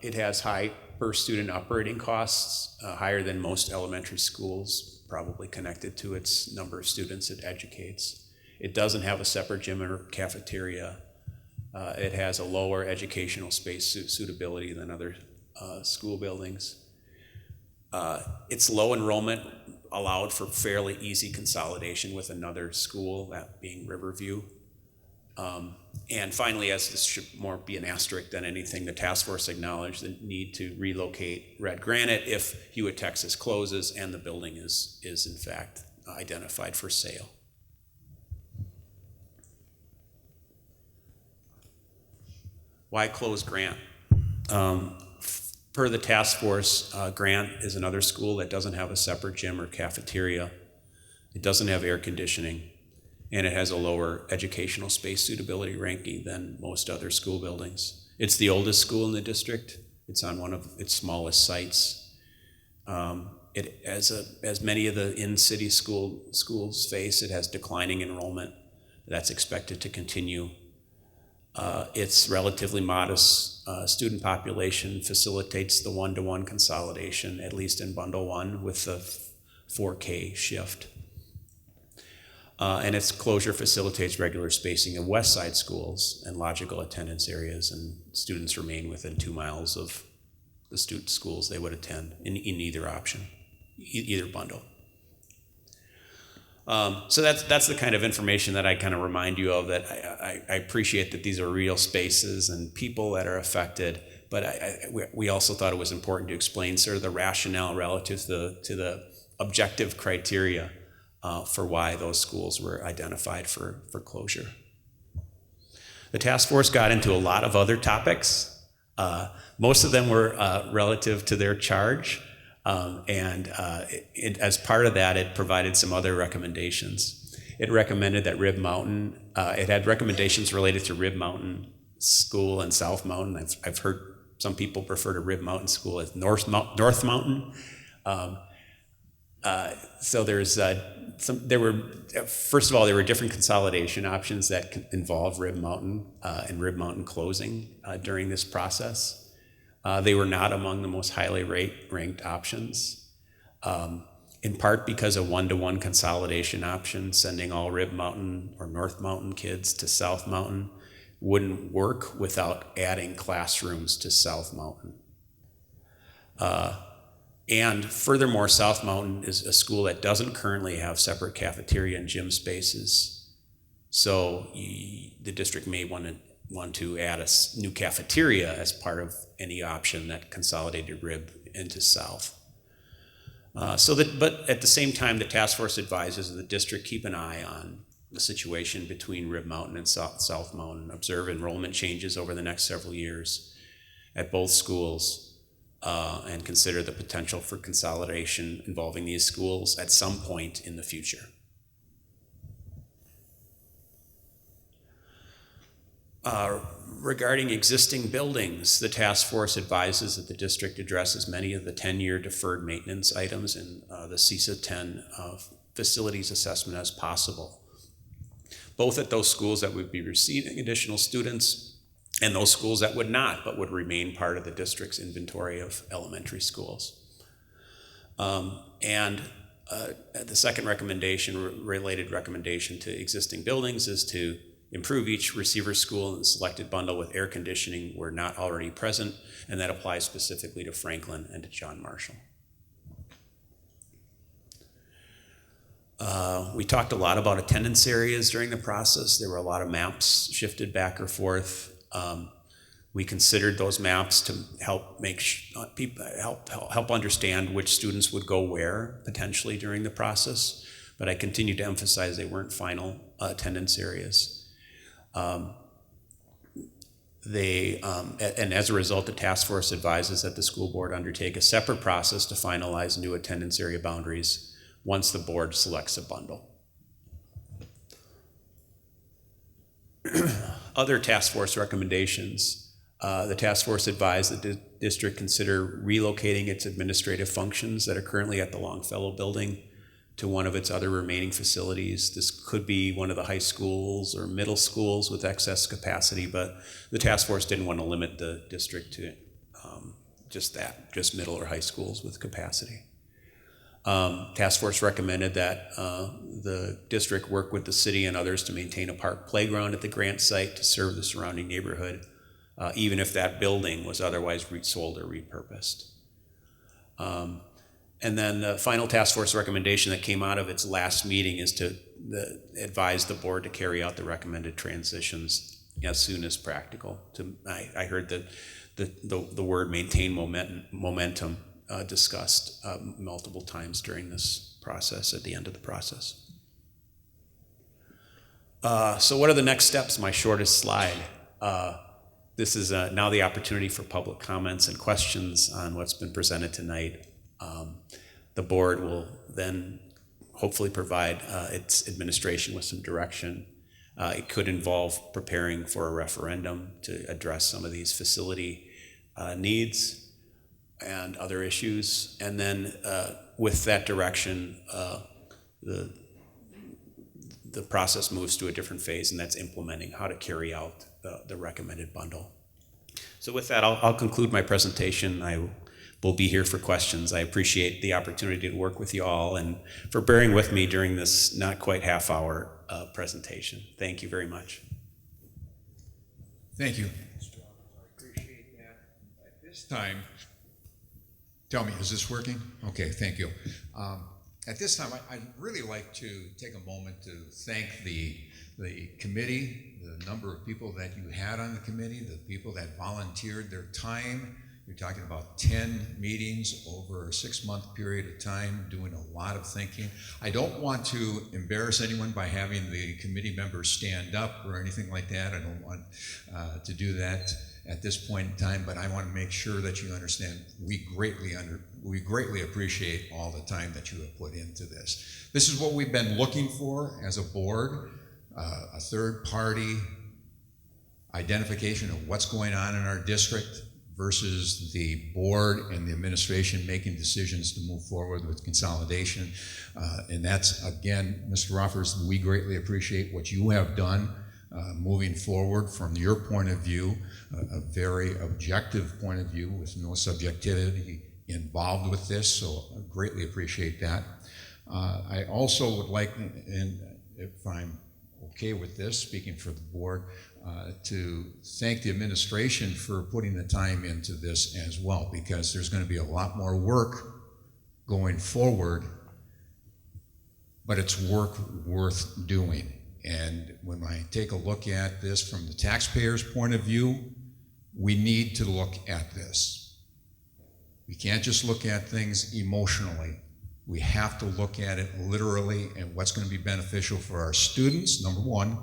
It has high per student operating costs, higher than most elementary schools, probably connected to its number of students it educates. It doesn't have a separate gym or cafeteria. It has a lower educational space suitability than other school buildings. Its low enrollment allowed for fairly easy consolidation with another school, that being Riverview. And finally, as this should more be an asterisk than anything, the task force acknowledged the need to relocate Red Granite if Hewitt, Texas closes and the building is in fact identified for sale. Why close Grant? Per the task force, Grant is another school that doesn't have a separate gym or cafeteria. It doesn't have air conditioning, and it has a lower educational space suitability ranking than most other school buildings. It's the oldest school in the district. It's on one of its smallest sites. It, as many of the in-city schools face, it has declining enrollment. That's expected to continue. Its relatively modest student population facilitates the one-to-one consolidation, at least in Bundle 1, with the 4K shift. And its closure facilitates regular spacing of West Side schools and logical attendance areas, and students remain within 2 miles of the student schools they would attend in either option, either bundle. So that's the kind of information that I kind of remind you of, that I appreciate that these are real spaces and people that are affected, but we also thought it was important to explain sort of the rationale relative to the objective criteria for why those schools were identified for closure. The task force got into a lot of other topics. Most of them were relative to their charge. As part of that, it provided some other recommendations. It recommended that Rib Mountain, it had recommendations related to Rib Mountain School and South Mountain. I've heard some people refer to Rib Mountain School as North Mountain. So there were different consolidation options that involved Rib Mountain and Rib Mountain closing during this process. They were not among the most highly ranked options, in part because a one-to-one consolidation option, sending all Rib Mountain or North Mountain kids to South Mountain, wouldn't work without adding classrooms to South Mountain. And furthermore, South Mountain is a school that doesn't currently have separate cafeteria and gym spaces. So the district may want to add a new cafeteria as part of any option that consolidated Rib into South. But at the same time, the task force advises the district keep an eye on the situation between Rib Mountain and South Mountain, observe enrollment changes over the next several years at both schools, and consider the potential for consolidation involving these schools at some point in the future. Regarding existing buildings, the task force advises that the district address as many of the 10-year deferred maintenance items in the CISA 10 facilities assessment as possible, both at those schools that would be receiving additional students and those schools that would not, but would remain part of the district's inventory of elementary schools. The second recommendation, related recommendation to existing buildings, is to improve each receiver school in the selected bundle with air conditioning where not already present, and that applies specifically to Franklin and to John Marshall. We talked a lot about attendance areas during the process. There were a lot of maps shifted back or forth. We considered those maps to help help understand which students would go where potentially during the process, but I continue to emphasize they weren't final attendance areas. And as a result, the task force advises that the school board undertake a separate process to finalize new attendance area boundaries once the board selects a bundle. Other task force recommendations. The task force advised that the district consider relocating its administrative functions that are currently at the Longfellow building to one of its other remaining facilities. This could be one of the high schools or middle schools with excess capacity, but the task force didn't want to limit the district to just middle or high schools with capacity. Task force recommended that the district work with the city and others to maintain a park playground at the grant site to serve the surrounding neighborhood, even if that building was otherwise sold or repurposed. And then the final task force recommendation that came out of its last meeting is to advise the board to carry out the recommended transitions as soon as practical. I heard the word maintain momentum discussed multiple times during this process, at the end of the process. So what are the next steps? My shortest slide. This is now the opportunity for public comments and questions on what's been presented tonight. The board will then hopefully provide its administration with some direction. It could involve preparing for a referendum to address some of these facility needs and other issues. And then with that direction, the process moves to a different phase, and that's implementing how to carry out the recommended bundle. So with that, I'll conclude my presentation. I will be here for questions. I appreciate the opportunity to work with you all and for bearing with me during this not quite half-hour presentation. Thank you very much. Thank you. I appreciate that. At this time, tell me, is this working? Okay, thank you. At this time, I'd really like to take a moment to thank the committee, the number of people that you had on the committee, the people that volunteered their time. You're talking about 10 meetings over a 6-month period of time, doing a lot of thinking. I don't want to embarrass anyone by having the committee members stand up or anything like that. I don't want to do that at this point in time, but I want to make sure that you understand we greatly appreciate all the time that you have put into this. This is what we've been looking for as a board, a third party identification of what's going on in our district versus the board and the administration making decisions to move forward with consolidation. And that's, again, Mr. Roffers, we greatly appreciate what you have done moving forward from your point of view, a very objective point of view with no subjectivity involved with this, so I greatly appreciate that. I also would like, and if I'm okay with this, speaking for the board, to thank the administration for putting the time into this as well, because there's going to be a lot more work going forward, but it's work worth doing. And when I take a look at this from the taxpayer's point of view, we need to look at this. We can't just look at things emotionally. We have to look at it literally and what's going to be beneficial for our students, number one.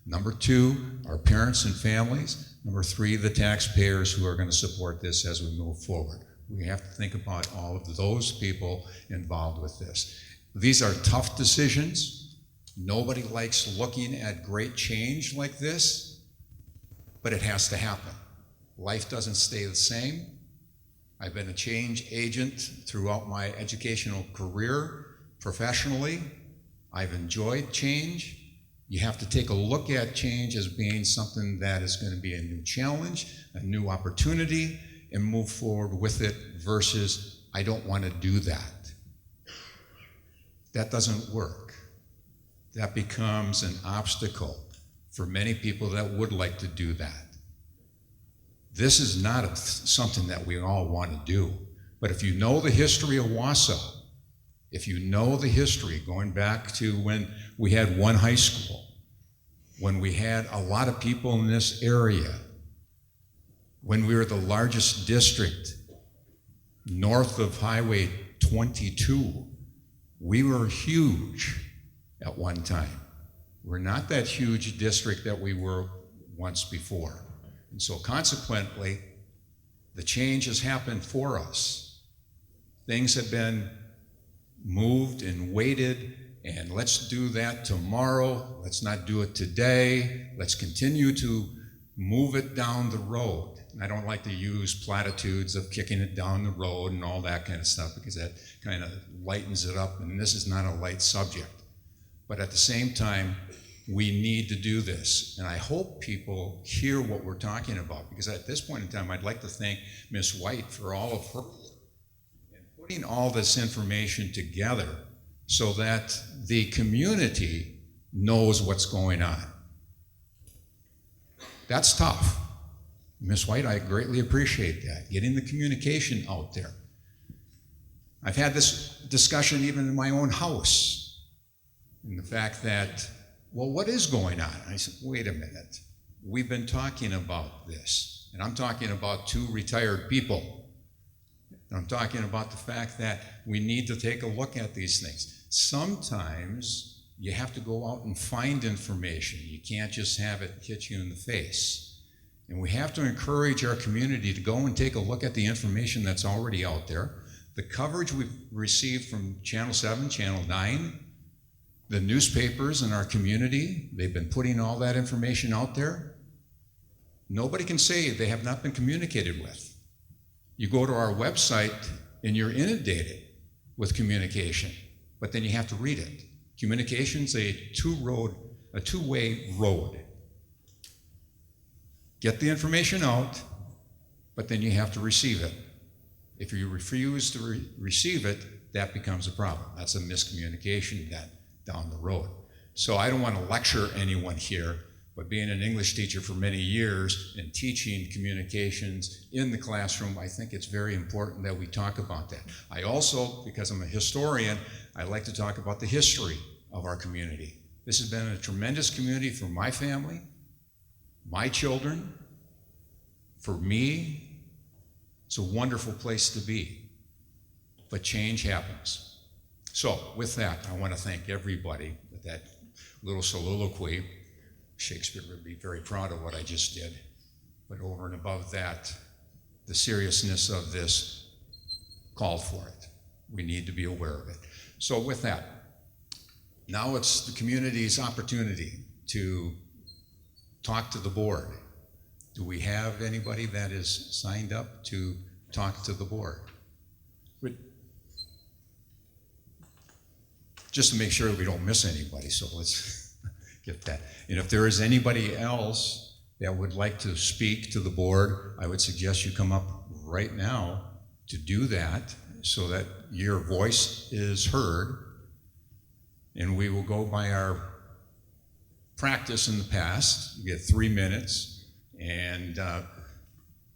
Number two, our parents and families. Number three, the taxpayers who are going to support this as we move forward. We have to think about all of those people involved with this. These are tough decisions. Nobody likes looking at great change like this, but it has to happen. Life doesn't stay the same. I've been a change agent throughout my educational career professionally. I've enjoyed change. You have to take a look at change as being something that is going to be a new challenge, a new opportunity, and move forward with it versus, I don't want to do that. That doesn't work. That becomes an obstacle for many people that would like to do that. This is not something that we all want to do. But if you know the history of Wausau, if you know the history going back to when we had one high school, when we had a lot of people in this area, when we were the largest district north of Highway 22, we were huge at one time. We're not that huge district that we were once before. And so consequently, the change has happened for us. Things have been moved and weighted, and let's do that tomorrow. Let's not do it today. Let's continue to move it down the road. And I don't like to use platitudes of kicking it down the road and all that kind of stuff, because that kind of lightens it up, and this is not a light subject. But at the same time, we need to do this. And I hope people hear what we're talking about, because at this point in time, I'd like to thank Ms. White for all of her work and putting all this information together so that the community knows what's going on. That's tough. Ms. White, I greatly appreciate that, getting the communication out there. I've had this discussion even in my own house, and the fact that, well, what is going on? I said, wait a minute. We've been talking about this, and I'm talking about two retired people. I'm talking about the fact that we need to take a look at these things. Sometimes you have to go out and find information. You can't just have it hit you in the face. And we have to encourage our community to go and take a look at the information that's already out there. The coverage we've received from Channel 7, Channel 9, the newspapers in our community, they've been putting all that information out there. Nobody can say they have not been communicated with. You go to our website and you're inundated with communication, but then you have to read it. Communication's a two-way road. Get the information out, but then you have to receive it. If you refuse to receive it, that becomes a problem. That's a miscommunication down the road. So I don't want to lecture anyone here, but being an English teacher for many years and teaching communications in the classroom, I think it's very important that we talk about that. I also, because I'm a historian, I like to talk about the history of our community. This has been a tremendous community for my family, my children, for me. It's a wonderful place to be, but change happens. So with that, I want to thank everybody with that little soliloquy. Shakespeare would be very proud of what I just did. But over and above that, the seriousness of this called for it. We need to be aware of it. So with that, now it's the community's opportunity to talk to the board. Do we have anybody that is signed up to talk to the board? Just to make sure we don't miss anybody, so let's get that. And if there is anybody else that would like to speak to the board, I would suggest you come up right now to do that so that your voice is heard. And we will go by our practice in the past. You get 3 minutes, and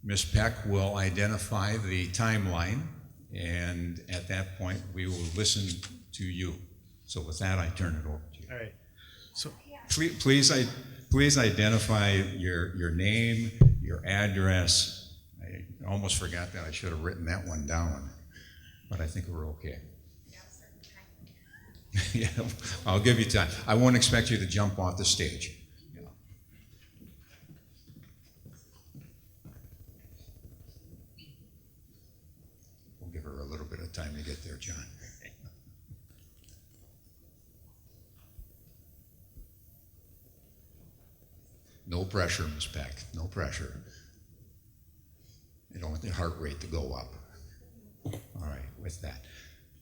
Ms. Peck will identify the timeline, and at that point, we will listen to you. So with that, I turn it over to you. All right. So Please identify your name, your address. I almost forgot that. I should have written that one down, but I think we're okay. Yeah, I'll give you time. I won't expect you to jump off the stage. We'll give her a little bit of time to get there, John. No pressure, Ms. Peck, no pressure. You don't want the heart rate to go up. All right, with that.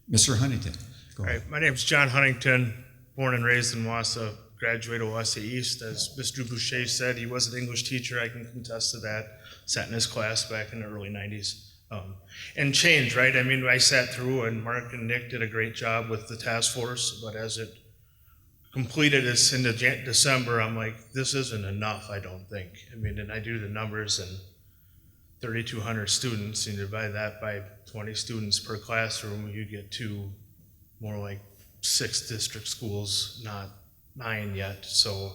Mr. Huntington, go All ahead. right, my name's John Huntington, born and raised in Wausau, graduated Wausau East. As Mr. Boucher said, he was an English teacher. I can contest to that. Sat in his class back in the early 90s. And change, right? I mean, I sat through, and Mark and Nick did a great job with the task force, but as it completed this in December, I'm like, this isn't enough, I don't think. I mean, and I do the numbers, and 3,200 students, and you divide that by 20 students per classroom, you get to more like 6 district schools, not 9 yet. So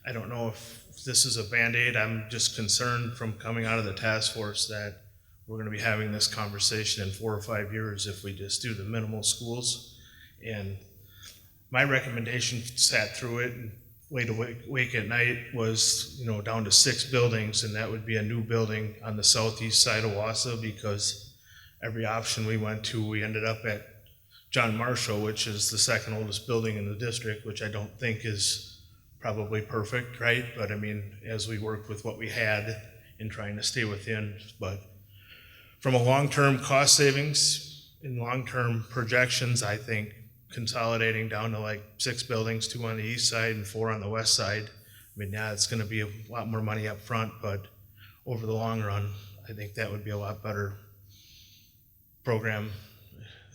I don't know if this is a Band-Aid. I'm just concerned from coming out of the task force that we're gonna be having this conversation in 4 or 5 years if we just do the minimal schools. And my recommendation, sat through it and laid awake at night, was, you know, down to 6 buildings, and that would be a new building on the southeast side of Wausau, because every option we went to, we ended up at John Marshall, which is the second oldest building in the district, which I don't think is probably perfect, right? But I mean, as we worked with what we had in trying to stay within, but from a long-term cost savings and long-term projections, I think consolidating down to like 6 buildings, 2 on the east side and 4 on the west side. I mean, yeah, it's gonna be a lot more money up front, but over the long run, I think that would be a lot better program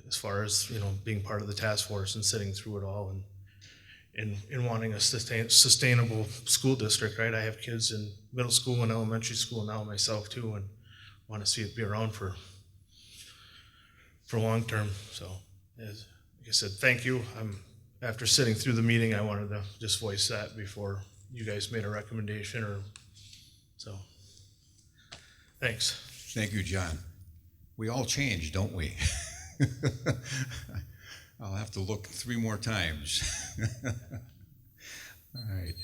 as far as, being part of the task force and sitting through it all and wanting a sustainable school district, right? I have kids in middle school and elementary school now myself too, and want to see it be around for long term. So, like I said, thank you. After sitting through the meeting, I wanted to just voice that before you guys made a recommendation so. Thanks. Thank you, John. We all change, don't we? I'll have to look 3 more times. All right.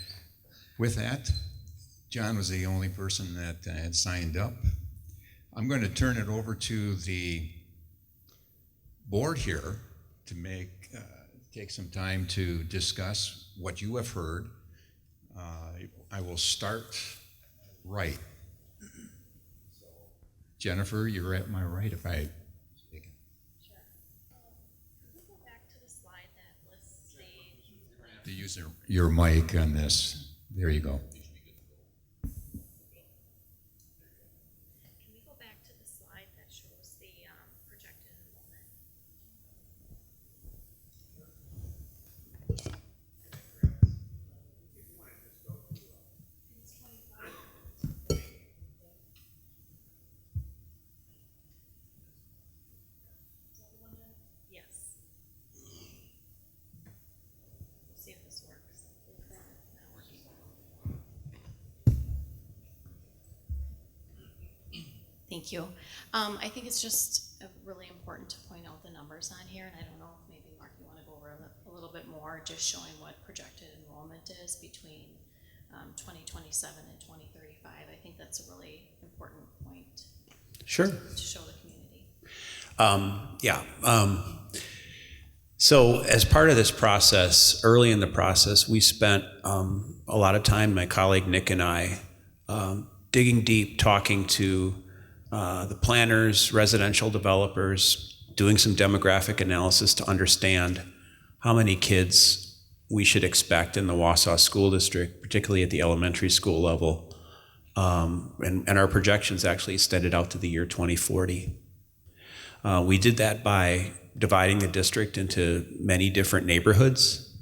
With that, John was the only person that had signed up. I'm going to turn it over to the board here to take some time to discuss what you have heard. I will start right. Jennifer, you're at my right if I... Sure. Can we go back to the slide that lists the... To use your mic on this. There you go. Can we go back to the slide that shows the projected enrollment? Yes. We'll see if this works. Not working. Thank you. I think it's just really important to point out the numbers on here, and I don't know if maybe Mark, you want to go over a little bit more, just showing what projected enrollment is between 2027 and 2035. I think that's a really important point. Sure. To show the community. So as part of this process, early in the process, we spent a lot of time, my colleague Nick and I, digging deep, talking to the planners, residential developers, doing some demographic analysis to understand how many kids we should expect in the Wausau School District, particularly at the elementary school level. And our projections actually extended out to the year 2040. We did that by dividing the district into many different neighborhoods.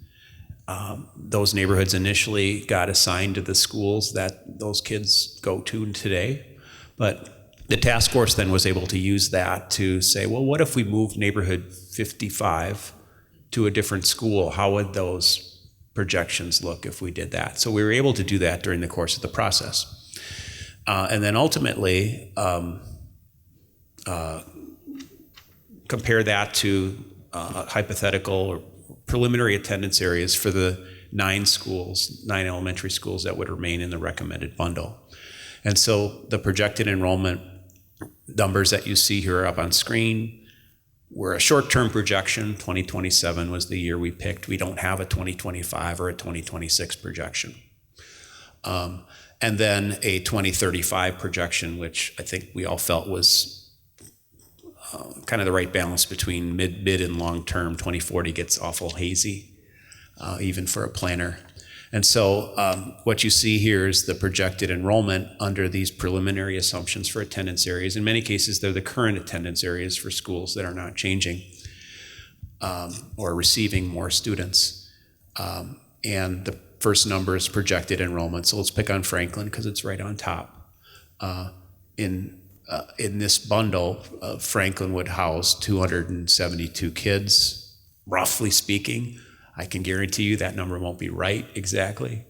Those neighborhoods initially got assigned to the schools that those kids go to today, but the task force then was able to use that to say, well, what if we moved neighborhood 55 to a different school? How would those projections look if we did that? So we were able to do that during the course of the process. And then ultimately, compare that to hypothetical or preliminary attendance areas for the 9 elementary schools that would remain in the recommended bundle. And so the projected enrollment numbers that you see here up on screen were a short-term projection. 2027 was the year we picked. We don't have a 2025 or a 2026 projection. And then a 2035 projection, which I think we all felt was kind of the right balance between mid and long-term. 2040 gets awful hazy, even for a planner. And so what you see here is the projected enrollment under these preliminary assumptions for attendance areas. In many cases, they're the current attendance areas for schools that are not changing or receiving more students. And the first number is projected enrollment. So let's pick on Franklin because it's right on top. In this bundle, Franklin would house 272 kids, roughly speaking. I can guarantee you that number won't be right exactly,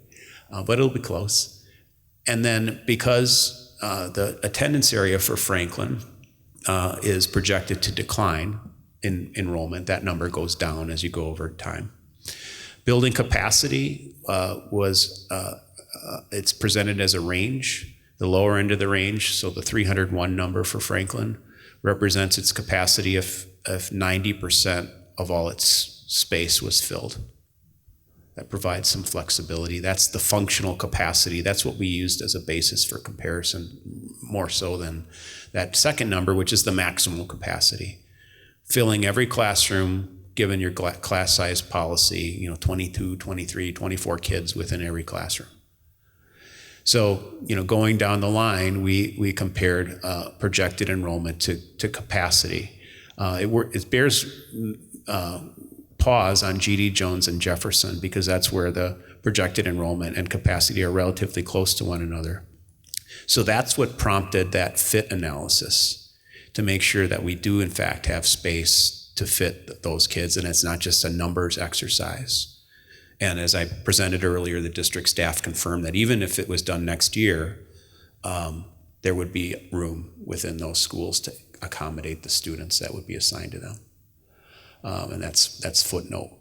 but it'll be close. And then because the attendance area for Franklin is projected to decline in enrollment, that number goes down as you go over time. Building capacity it's presented as a range. The lower end of the range, so the 301 number for Franklin, represents its capacity if 90% of all its space was filled. That provides some flexibility. That's the functional capacity. That's what we used as a basis for comparison, more so than that second number, which is the maximal capacity. Filling every classroom, given your class size policy, 22, 23, 24 kids within every classroom. So, going down the line, we compared projected enrollment to capacity. It bears pause on GD Jones and Jefferson because that's where the projected enrollment and capacity are relatively close to one another. So that's what prompted that fit analysis to make sure that we do in fact have space to fit those kids, and it's not just a numbers exercise. And as I presented earlier, the district staff confirmed that even if it was done next year, there would be room within those schools to accommodate the students that would be assigned to them. And that's footnote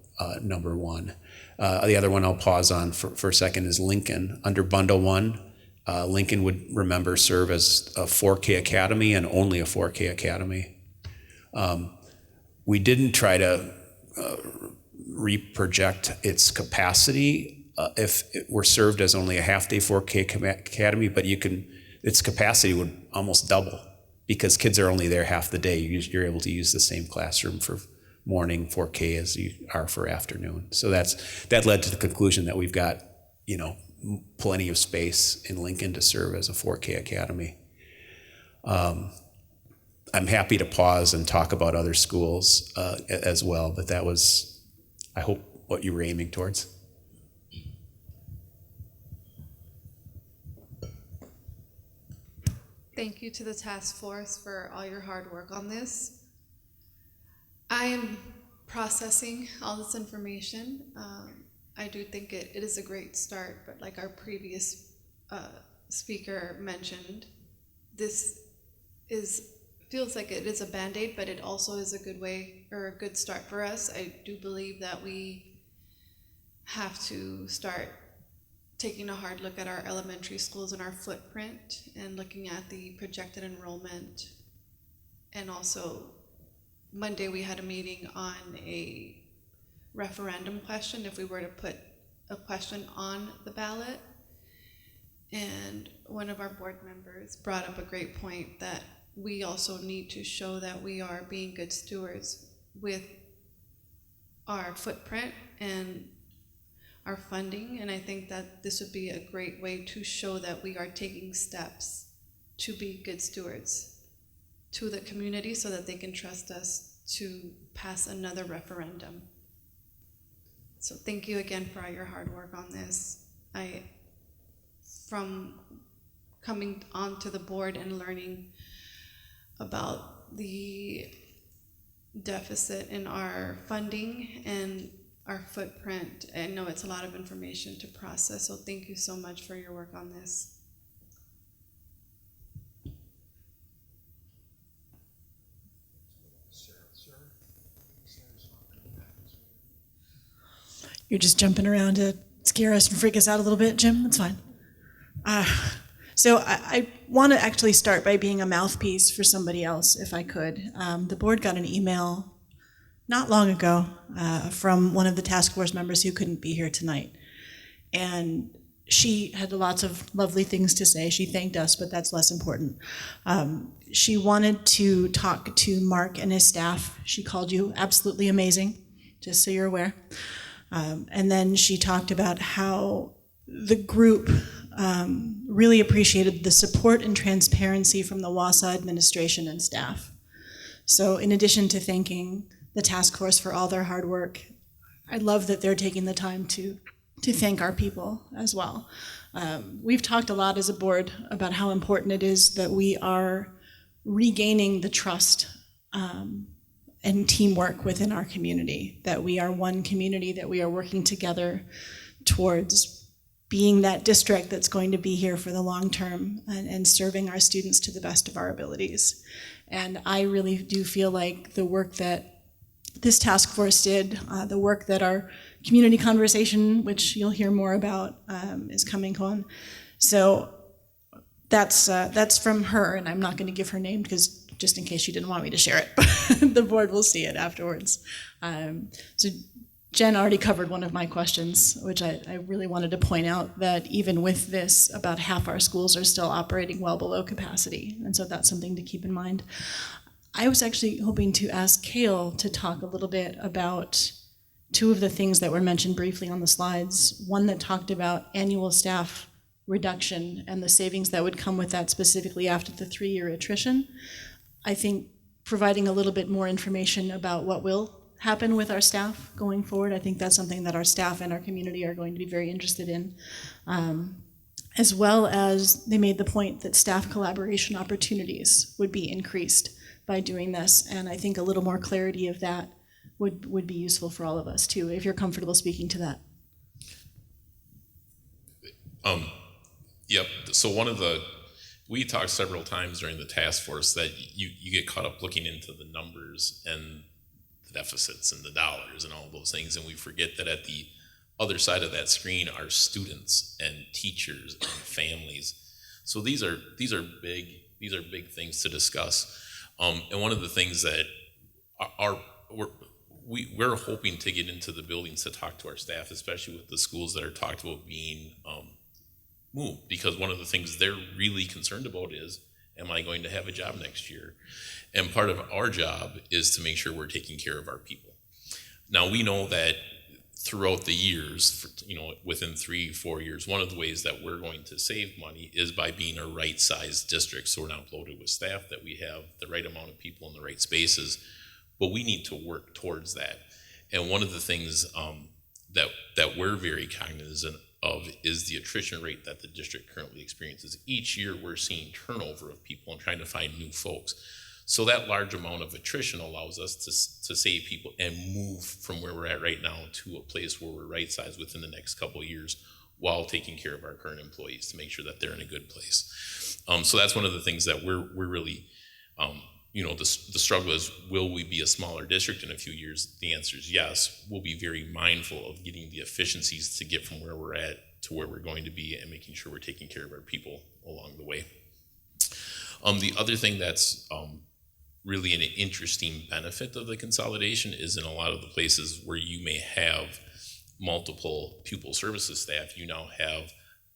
number one. The other one I'll pause on for a second is Lincoln. Under Bundle 1, Lincoln would, remember, serve as a 4K academy and only a 4K academy. We didn't try to reproject its capacity if it were served as only a half-day 4K academy, but its capacity would almost double because kids are only there half the day. You're able to use the same classroom for morning 4K as you are for afternoon. So that led to the conclusion that we've got, plenty of space in Lincoln to serve as a 4K academy. I'm happy to pause and talk about other schools as well, but that was, I hope, what you were aiming towards. Thank you to the task force for all your hard work on this. I am processing all this information. I do think it is a great start, but like our previous speaker mentioned, this feels like it is a Band-Aid, but it also is a good way or a good start for us. I do believe that we have to start taking a hard look at our elementary schools and our footprint and looking at the projected enrollment. And also, Monday we had a meeting on a referendum question, if we were to put a question on the ballot. And one of our board members brought up a great point that we also need to show that we are being good stewards with our footprint and our funding, and I think that this would be a great way to show that we are taking steps to be good stewards to the community so that they can trust us to pass another referendum. So thank you again for all your hard work on this. From coming onto the board and learning about the deficit in our funding and our footprint, I know it's a lot of information to process, so thank you so much for your work on this. You're just jumping around to scare us and freak us out a little bit, Jim. That's fine. So I want to actually start by being a mouthpiece for somebody else, if I could. The board got an email not long ago from one of the task force members who couldn't be here tonight. And she had lots of lovely things to say. She thanked us, but that's less important. She wanted to talk to Mark and his staff. She called you absolutely amazing, just so you're aware. And then she talked about how the group really appreciated the support and transparency from the Wausau administration and staff. So in addition to thanking the task force for all their hard work, I love that they're taking the time to thank our people as well. We've talked a lot as a board about how important it is that we are regaining the trust and teamwork within our community, that we are one community, that we are working together towards being that district that's going to be here for the long term and serving our students to the best of our abilities. And I really do feel like the work that this task force did, the work that our community conversation, which you'll hear more about, is coming on. So that's from her, and I'm not going to give her name because just in case she didn't want me to share it, but the board will see it afterwards. So Jen already covered one of my questions, which I really wanted to point out that even with this, about half our schools are still operating well below capacity, and so that's something to keep in mind. I was actually hoping to ask Kale to talk a little bit about two of the things that were mentioned briefly on the slides. One that talked about annual staff reduction and the savings that would come with that specifically after the 3-year attrition. I think providing a little bit more information about what will happen with our staff going forward. I think that's something that our staff and our community are going to be very interested in. As well as they made the point that staff collaboration opportunities would be increased by doing this. And I think a little more clarity of that would be useful for all of us too, if you're comfortable speaking to that. Yep. So we talked several times during the task force that you get caught up looking into the numbers and the deficits and the dollars and all those things, and we forget that at the other side of that screen are students and teachers and families. So these are big things to discuss. And one of the things that we're hoping to get into the buildings to talk to our staff, especially with the schools that are talked about being moved, because one of the things they're really concerned about is, am I going to have a job next year? And part of our job is to make sure we're taking care of our people. Now, we know that throughout the years, within 3-4 years, one of the ways that we're going to save money is by being a right-sized district, so we're not bloated with staff, that we have the right amount of people in the right spaces, but we need to work towards that. And one of the things that we're very cognizant of is the attrition rate that the district currently experiences. Each year, we're seeing turnover of people and trying to find new folks. So that large amount of attrition allows us to save people and move from where we're at right now to a place where we're right-sized within the next couple of years, while taking care of our current employees to make sure that they're in a good place. So that's one of the things that we're really, the struggle is, will we be a smaller district in a few years? The answer is yes. We'll be very mindful of getting the efficiencies to get from where we're at to where we're going to be, and making sure we're taking care of our people along the way. The other thing that's really an interesting benefit of the consolidation is, in a lot of the places where you may have multiple pupil services staff, you now have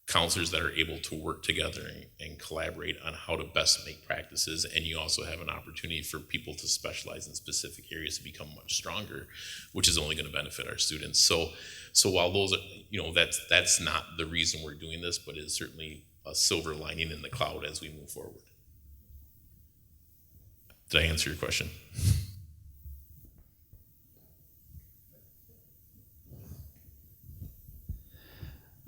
counselors that are able to work together and collaborate on how to best make practices, and you also have an opportunity for people to specialize in specific areas to become much stronger, which is only going to benefit our students. So while those are, that's not the reason we're doing this, but it's certainly a silver lining in the cloud as we move forward. Did I answer your question?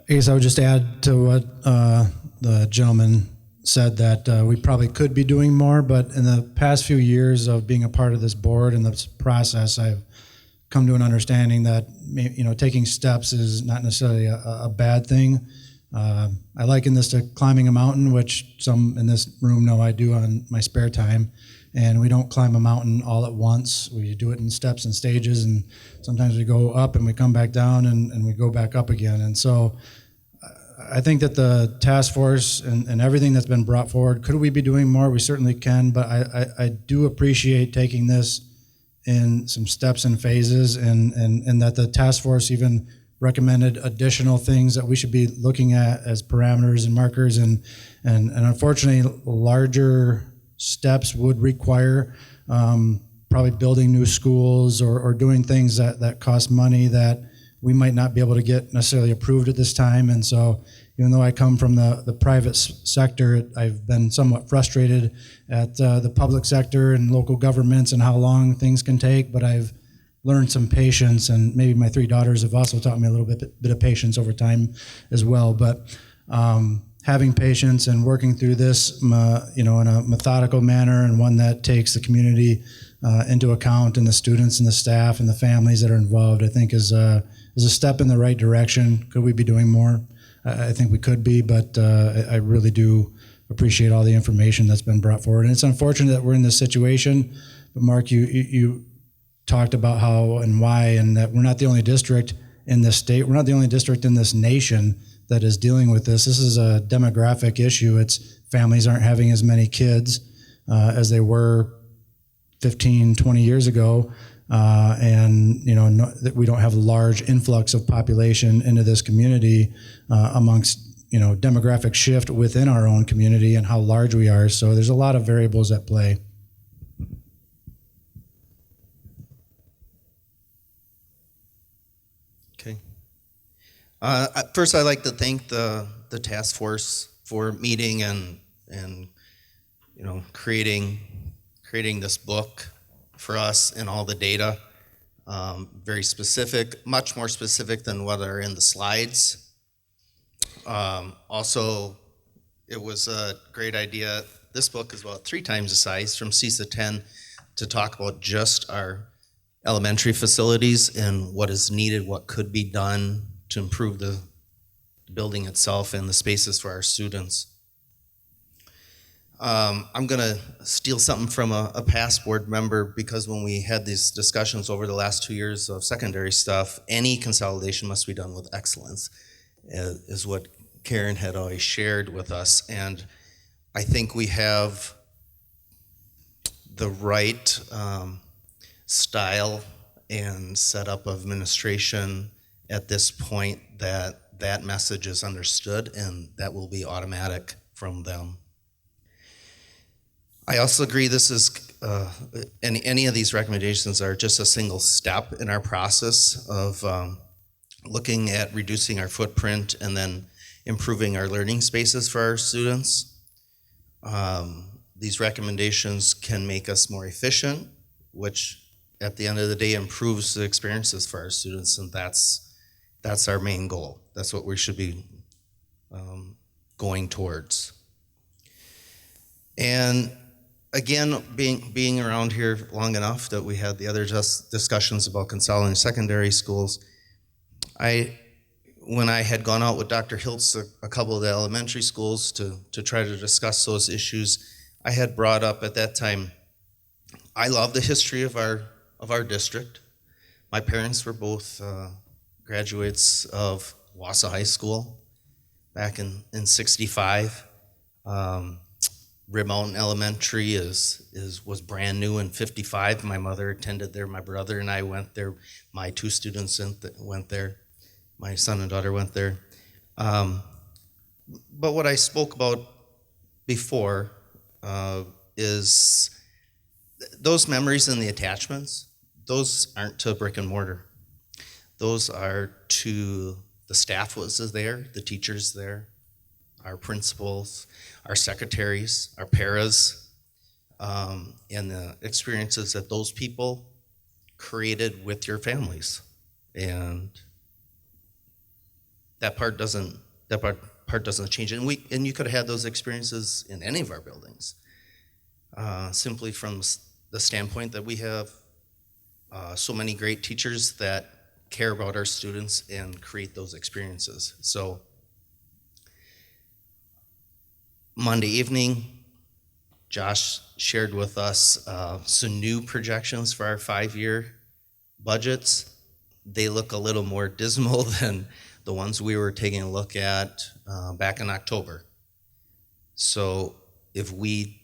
I guess I would just add to what the gentleman said, that we probably could be doing more, but in the past few years of being a part of this board and this process, I've come to an understanding that taking steps is not necessarily a bad thing. I liken this to climbing a mountain, which some in this room know I do on my spare time. And we don't climb a mountain all at once. We do it in steps and stages, and sometimes we go up and we come back down and we go back up again. And so I think that the task force and everything that's been brought forward, could we be doing more? We certainly can, but I do appreciate taking this in some steps and phases, and that the task force even recommended additional things that we should be looking at as parameters and markers, and unfortunately larger steps would require probably building new schools or doing things that cost money that we might not be able to get necessarily approved at this time. And so even though I come from the private sector, I've been somewhat frustrated at the public sector and local governments and how long things can take, but I've learned some patience, and maybe my 3 daughters have also taught me a little bit of patience over time as well. But having patience and working through this, in a methodical manner, and one that takes the community into account, and the students and the staff and the families that are involved, I think is a step in the right direction. Could we be doing more? I think we could be, but I really do appreciate all the information that's been brought forward. And it's unfortunate that we're in this situation. But Mark, you talked about how and why, and that we're not the only district in this state. We're not the only district in this nation that is dealing with this. This is a demographic issue. It's families aren't having as many kids as they were 15, 20 years ago. And that we don't have a large influx of population into this community amongst, demographic shift within our own community and how large we are. So there's a lot of variables at play. Okay. First, I'd like to thank the task force for meeting and creating creating this book for us and all the data. Very specific, much more specific than what are in the slides. Also, it was a great idea. This book is about 3 times the size, from CISA 10, to talk about just our elementary facilities and what is needed, what could be done to improve the building itself and the spaces for our students. I'm gonna steal something from a past board member, because when we had these discussions over the last 2 years of secondary stuff, any consolidation must be done with excellence, is what Karen had always shared with us. And I think we have the right style and setup of administration at this point that message is understood, and that will be automatic from them. I also agree this is, any of these recommendations are just a single step in our process of looking at reducing our footprint and then improving our learning spaces for our students. These recommendations can make us more efficient, which at the end of the day improves the experiences for our students, and that's our main goal. That's what we should be going towards. And again, being around here long enough that we had the other discussions about consolidating secondary schools, when I had gone out with Dr. Hiltz a couple of the elementary schools to try to discuss those issues, I had brought up at that time, I love the history of our district. My parents were both graduates of Wausau High School back in '65. Rib Mountain Elementary was brand new in '55. My mother attended there. My brother and I went there. My 2 students went there. My son and daughter went there. But what I spoke about before is those memories and the attachments. Those aren't to brick and mortar. Those are to the staff was there, the teachers there, our principals, our secretaries, our paras, and the experiences that those people created with your families. And that part doesn't change. And you could have had those experiences in any of our buildings, simply from the standpoint that we have so many great teachers that care about our students and create those experiences. So Monday evening, Josh shared with us some new projections for our 5-year budgets. They look a little more dismal than the ones we were taking a look at back in October. So if we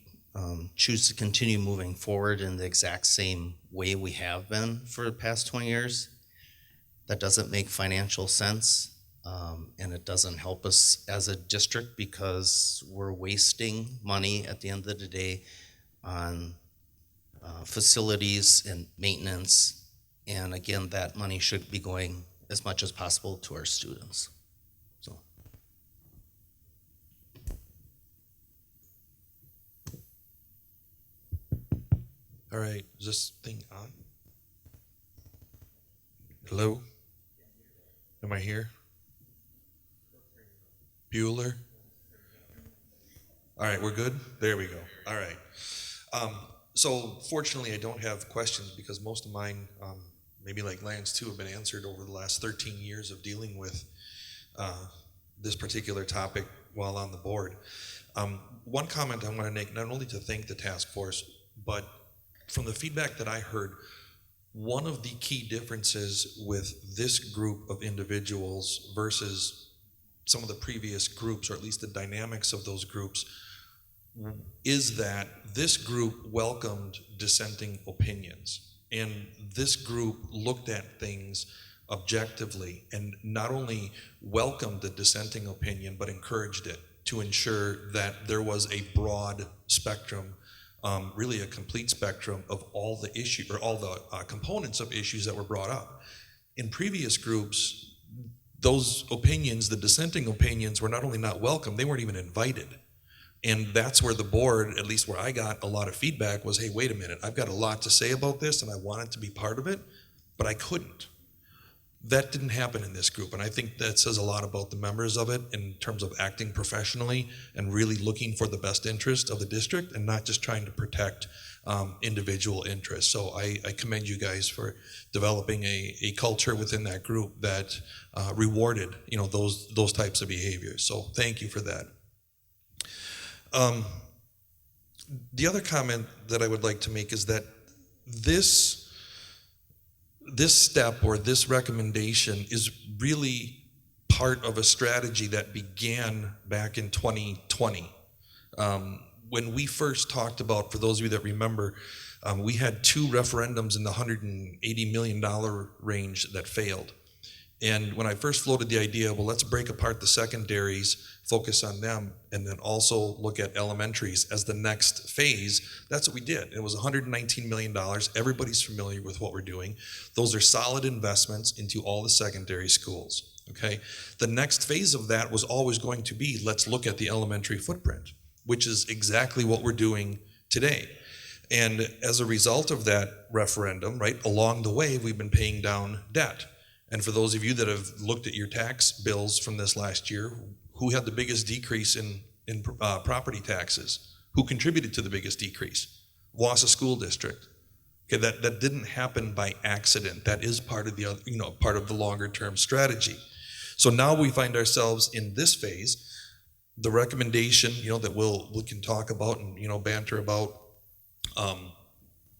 choose to continue moving forward in the exact same way we have been for the past 20 years, that doesn't make financial sense. And it doesn't help us as a district, because we're wasting money at the end of the day on facilities and maintenance. And again, that money should be going as much as possible to our students. So. All right, is this thing on? Hello? Am I here? Bueller? All right, we're good? There we go. All right. So fortunately, I don't have questions, because most of mine, maybe like Lance too, have been answered over the last 13 years of dealing with this particular topic while on the board. One comment I want to make, not only to thank the task force, but from the feedback that I heard, one of the key differences with this group of individuals versus some of the previous groups, or at least the dynamics of those groups, is that this group welcomed dissenting opinions. And this group looked at things objectively and not only welcomed the dissenting opinion, but encouraged it to ensure that there was a broad spectrum, really a complete spectrum of all the issue, or all the components of issues that were brought up. In previous groups, those opinions, the dissenting opinions, were not only not welcome, they weren't even invited. And that's where the board, at least where I got a lot of feedback, was, hey, wait a minute, I've got a lot to say about this and I wanted to be part of it, but I couldn't. That didn't happen in this group, and I think that says a lot about the members of it in terms of acting professionally and really looking for the best interest of the district and not just trying to protect individual interests. So I commend you guys for developing a culture within that group that rewarded, you know, those types of behaviors. So thank you for that. The other comment that I would like to make is that this step or this recommendation is really part of a strategy that began back in 2020. When we first talked about, for those of you that remember, we had 2 referendums in the $180 million range that failed. And when I first floated the idea, well, let's break apart the secondaries, focus on them, and then also look at elementaries as the next phase, that's what we did. It was $119 million. Everybody's familiar with what we're doing. Those are solid investments into all the secondary schools, okay? The next phase of that was always going to be, let's look at the elementary footprint, which is exactly what we're doing today. And as a result of that referendum, right, along the way, we've been paying down debt. And for those of you that have looked at your tax bills from this last year, who had the biggest decrease in property taxes? Who contributed to the biggest decrease? Wausau School District. Okay, that didn't happen by accident. That is part of the other, you know, part of the longer term strategy. So now we find ourselves in this phase. The recommendation, you know, that we can talk about and, you know, banter about,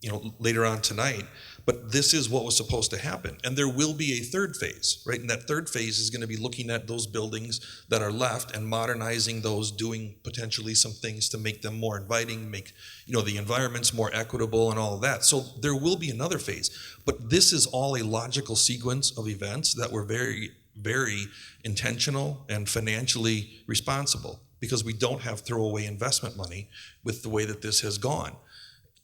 you know, later on tonight. But this is what was supposed to happen. And there will be a third phase, right? And that third phase is going to be looking at those buildings that are left and modernizing those, doing potentially some things to make them more inviting, make, you know, the environments more equitable and all of that. So there will be another phase. But this is all a logical sequence of events that were very, very intentional and financially responsible, because we don't have throwaway investment money with the way that this has gone.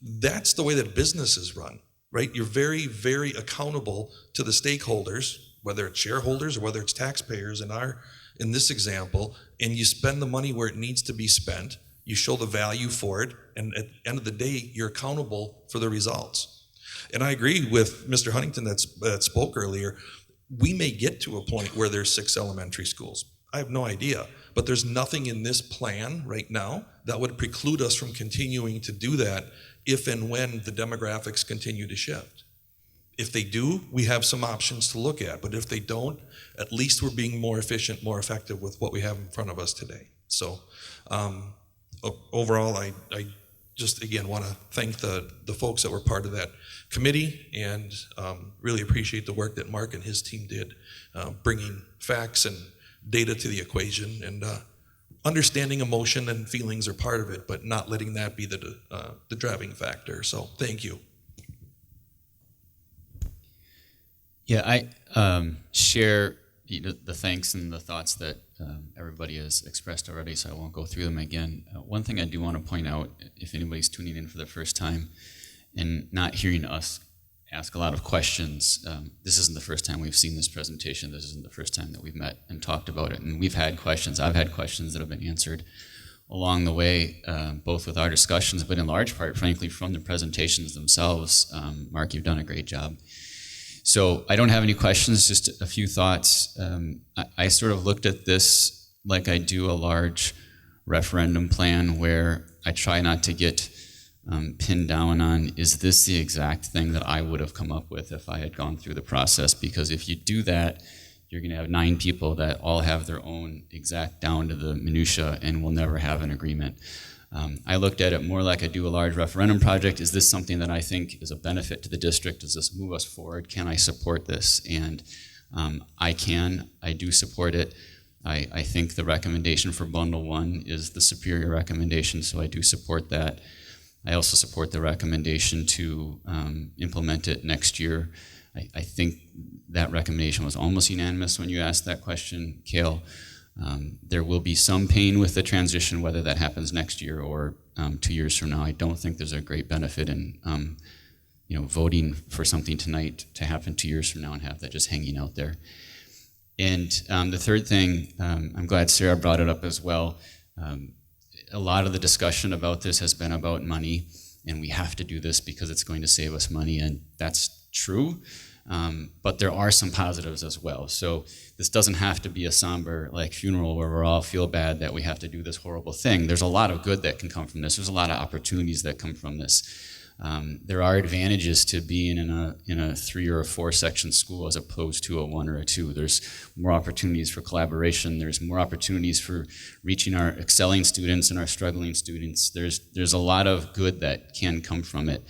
That's the way that business is run. Right? You're very, very accountable to the stakeholders, whether it's shareholders or whether it's taxpayers in this example, and you spend the money where it needs to be spent, you show the value for it, and at the end of the day, you're accountable for the results. And I agree with Mr. Huntington that spoke earlier. We may get to a point where there's 6 elementary schools. I have no idea, but there's nothing in this plan right now that would preclude us from continuing to do that if and when the demographics continue to shift. If they do, we have some options to look at, but if they don't, at least we're being more efficient, more effective with what we have in front of us today. So overall, I just, again, want to thank the folks that were part of that committee, and really appreciate the work that Mark and his team did, bringing facts and data to the equation, and understanding emotion and feelings are part of it, but not letting that be the driving factor. So thank you. Yeah, I share the thanks and the thoughts that everybody has expressed already, so I won't go through them again. One thing I do want to point out, if anybody's tuning in for the first time and not hearing us ask a lot of questions, this isn't the first time we've seen this presentation. This isn't the first time that we've met and talked about it. And we've had questions. I've had questions that have been answered along the way, both with our discussions, but in large part, frankly, from the presentations themselves. Mark, you've done a great job. So I don't have any questions, just a few thoughts. I sort of looked at this like I do a large referendum plan, where I try not to get pinned down on, is this the exact thing that I would have come up with if I had gone through the process? Because if you do that, you're going to have 9 people that all have their own exact down to the minutia and will never have an agreement. I looked at it more like I do a large referendum project. Is this something that I think is a benefit to the district? Does this move us forward? Can I support this? And I do support it. I think the recommendation for Bundle 1 is the superior recommendation, so I do support that. I also support the recommendation to implement it next year. I think that recommendation was almost unanimous when you asked that question, Cale. There will be some pain with the transition, whether that happens next year or 2 years from now. I don't think there's a great benefit in voting for something tonight to happen 2 years from now and have that just hanging out there. And the third thing, I'm glad Sarah brought it up as well. a lot of the discussion about this has been about money, and we have to do this because it's going to save us money, and that's true. But there are some positives as well. So this doesn't have to be a somber like funeral where we all feel bad that we have to do this horrible thing. There's a lot of good that can come from this. There's a lot of opportunities that come from this. There are advantages to being in a 3 or a 4 section school as opposed to a 1 or a 2. There's more opportunities for collaboration. There's more opportunities for reaching our excelling students and our struggling students. There's a lot of good that can come from it.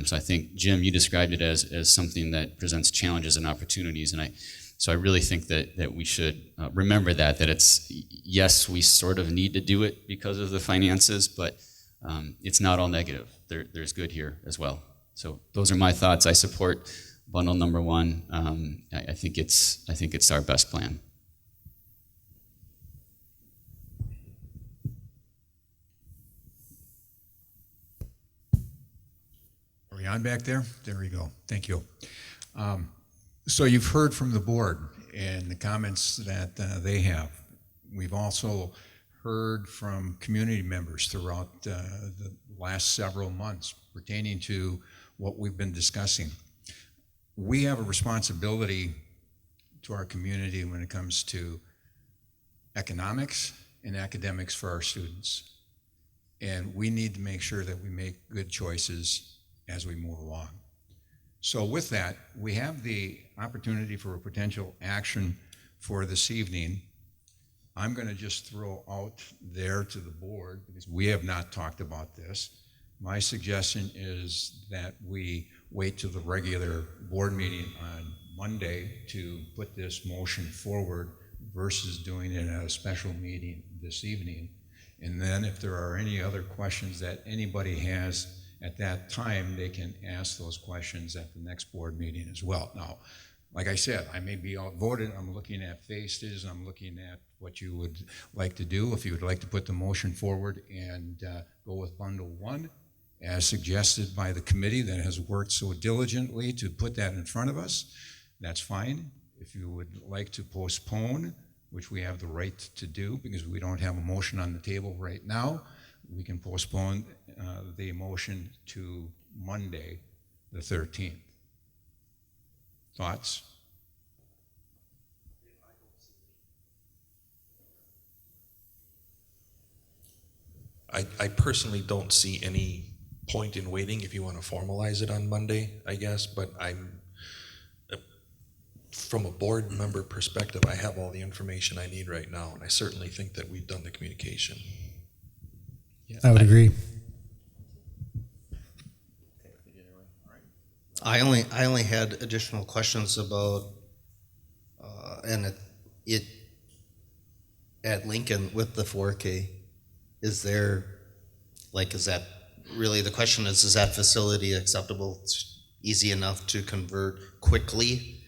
So I think, Jim, you described it as something that presents challenges and opportunities, and so I really think that we should remember that it's, yes, we sort of need to do it because of the finances, but it's not all negative. There's good here as well. So those are my thoughts. I support bundle number 1. I think it's our best plan. Are we on back there? There we go. Thank you. So you've heard from the board and the comments that they have. We've also heard from community members throughout the last several months pertaining to what we've been discussing. We have a responsibility to our community when it comes to economics and academics for our students. And we need to make sure that we make good choices as we move along. So with that, we have the opportunity for a potential action for this evening. I'm going to just throw out there to the board, because we have not talked about this. My suggestion is that we wait till the regular board meeting on Monday to put this motion forward versus doing it at a special meeting this evening. And then if there are any other questions that anybody has at that time, they can ask those questions at the next board meeting as well. Now, like I said, I may be outvoted. I'm looking at faces. I'm looking at what you would like to do. If you would like to put the motion forward and go with bundle 1, as suggested by the committee that has worked so diligently to put that in front of us, that's fine. If you would like to postpone, which we have the right to do because we don't have a motion on the table right now, we can postpone the motion to Monday, the 13th. Thoughts? I personally don't see any point in waiting if you want to formalize it on Monday, I guess, but from a board member perspective, I have all the information I need right now, and I certainly think that we've done the communication. I would agree. I only had additional questions about, and it at Lincoln with the 4K, is that really, the question is that facility acceptable? It's easy enough to convert quickly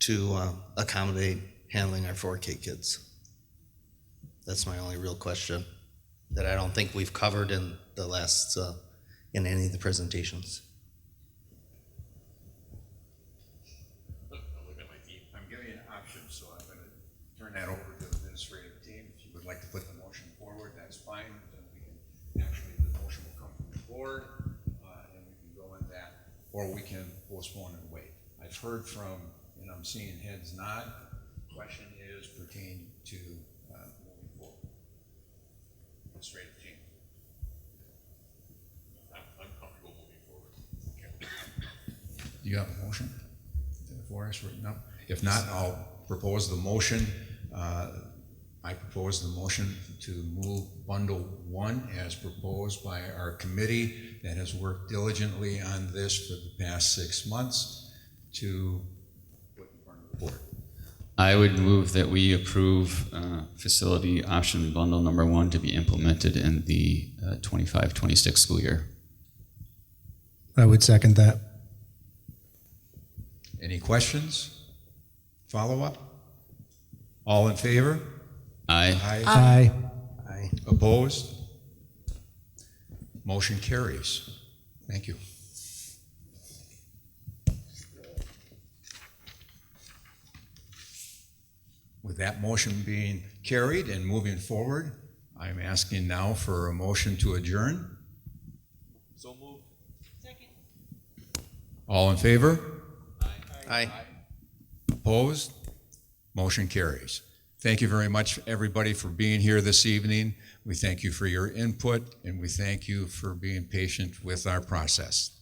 to accommodate handling our 4K kids? That's my only real question that I don't think we've covered in the last, in any of the presentations. I'm giving you an option, so I'm going to turn that over to the administrative team. If you would like to put the motion forward, that's fine. Then we can, actually, the motion will come from the board, and we can go in that, or we can postpone and wait. I've heard from, and I'm seeing heads nod. The question is pertaining to moving forward. Administrative team. I'm comfortable moving forward. Do you have a motion for us written up? If not, I'll propose the motion. I propose the motion to move bundle 1 as proposed by our committee that has worked diligently on this for the past 6 months to put in front of the board. I would move that we approve facility option bundle number 1 to be implemented in the 25-26 school year. I would second that. Any questions? Follow up? All in favor? Aye. Aye. Aye. Opposed? Motion carries. Thank you. With that motion being carried and moving forward, I'm asking now for a motion to adjourn. So moved. All in favor? Aye. Opposed? Motion carries. Thank you very much, everybody, for being here this evening. We thank you for your input, and we thank you for being patient with our process.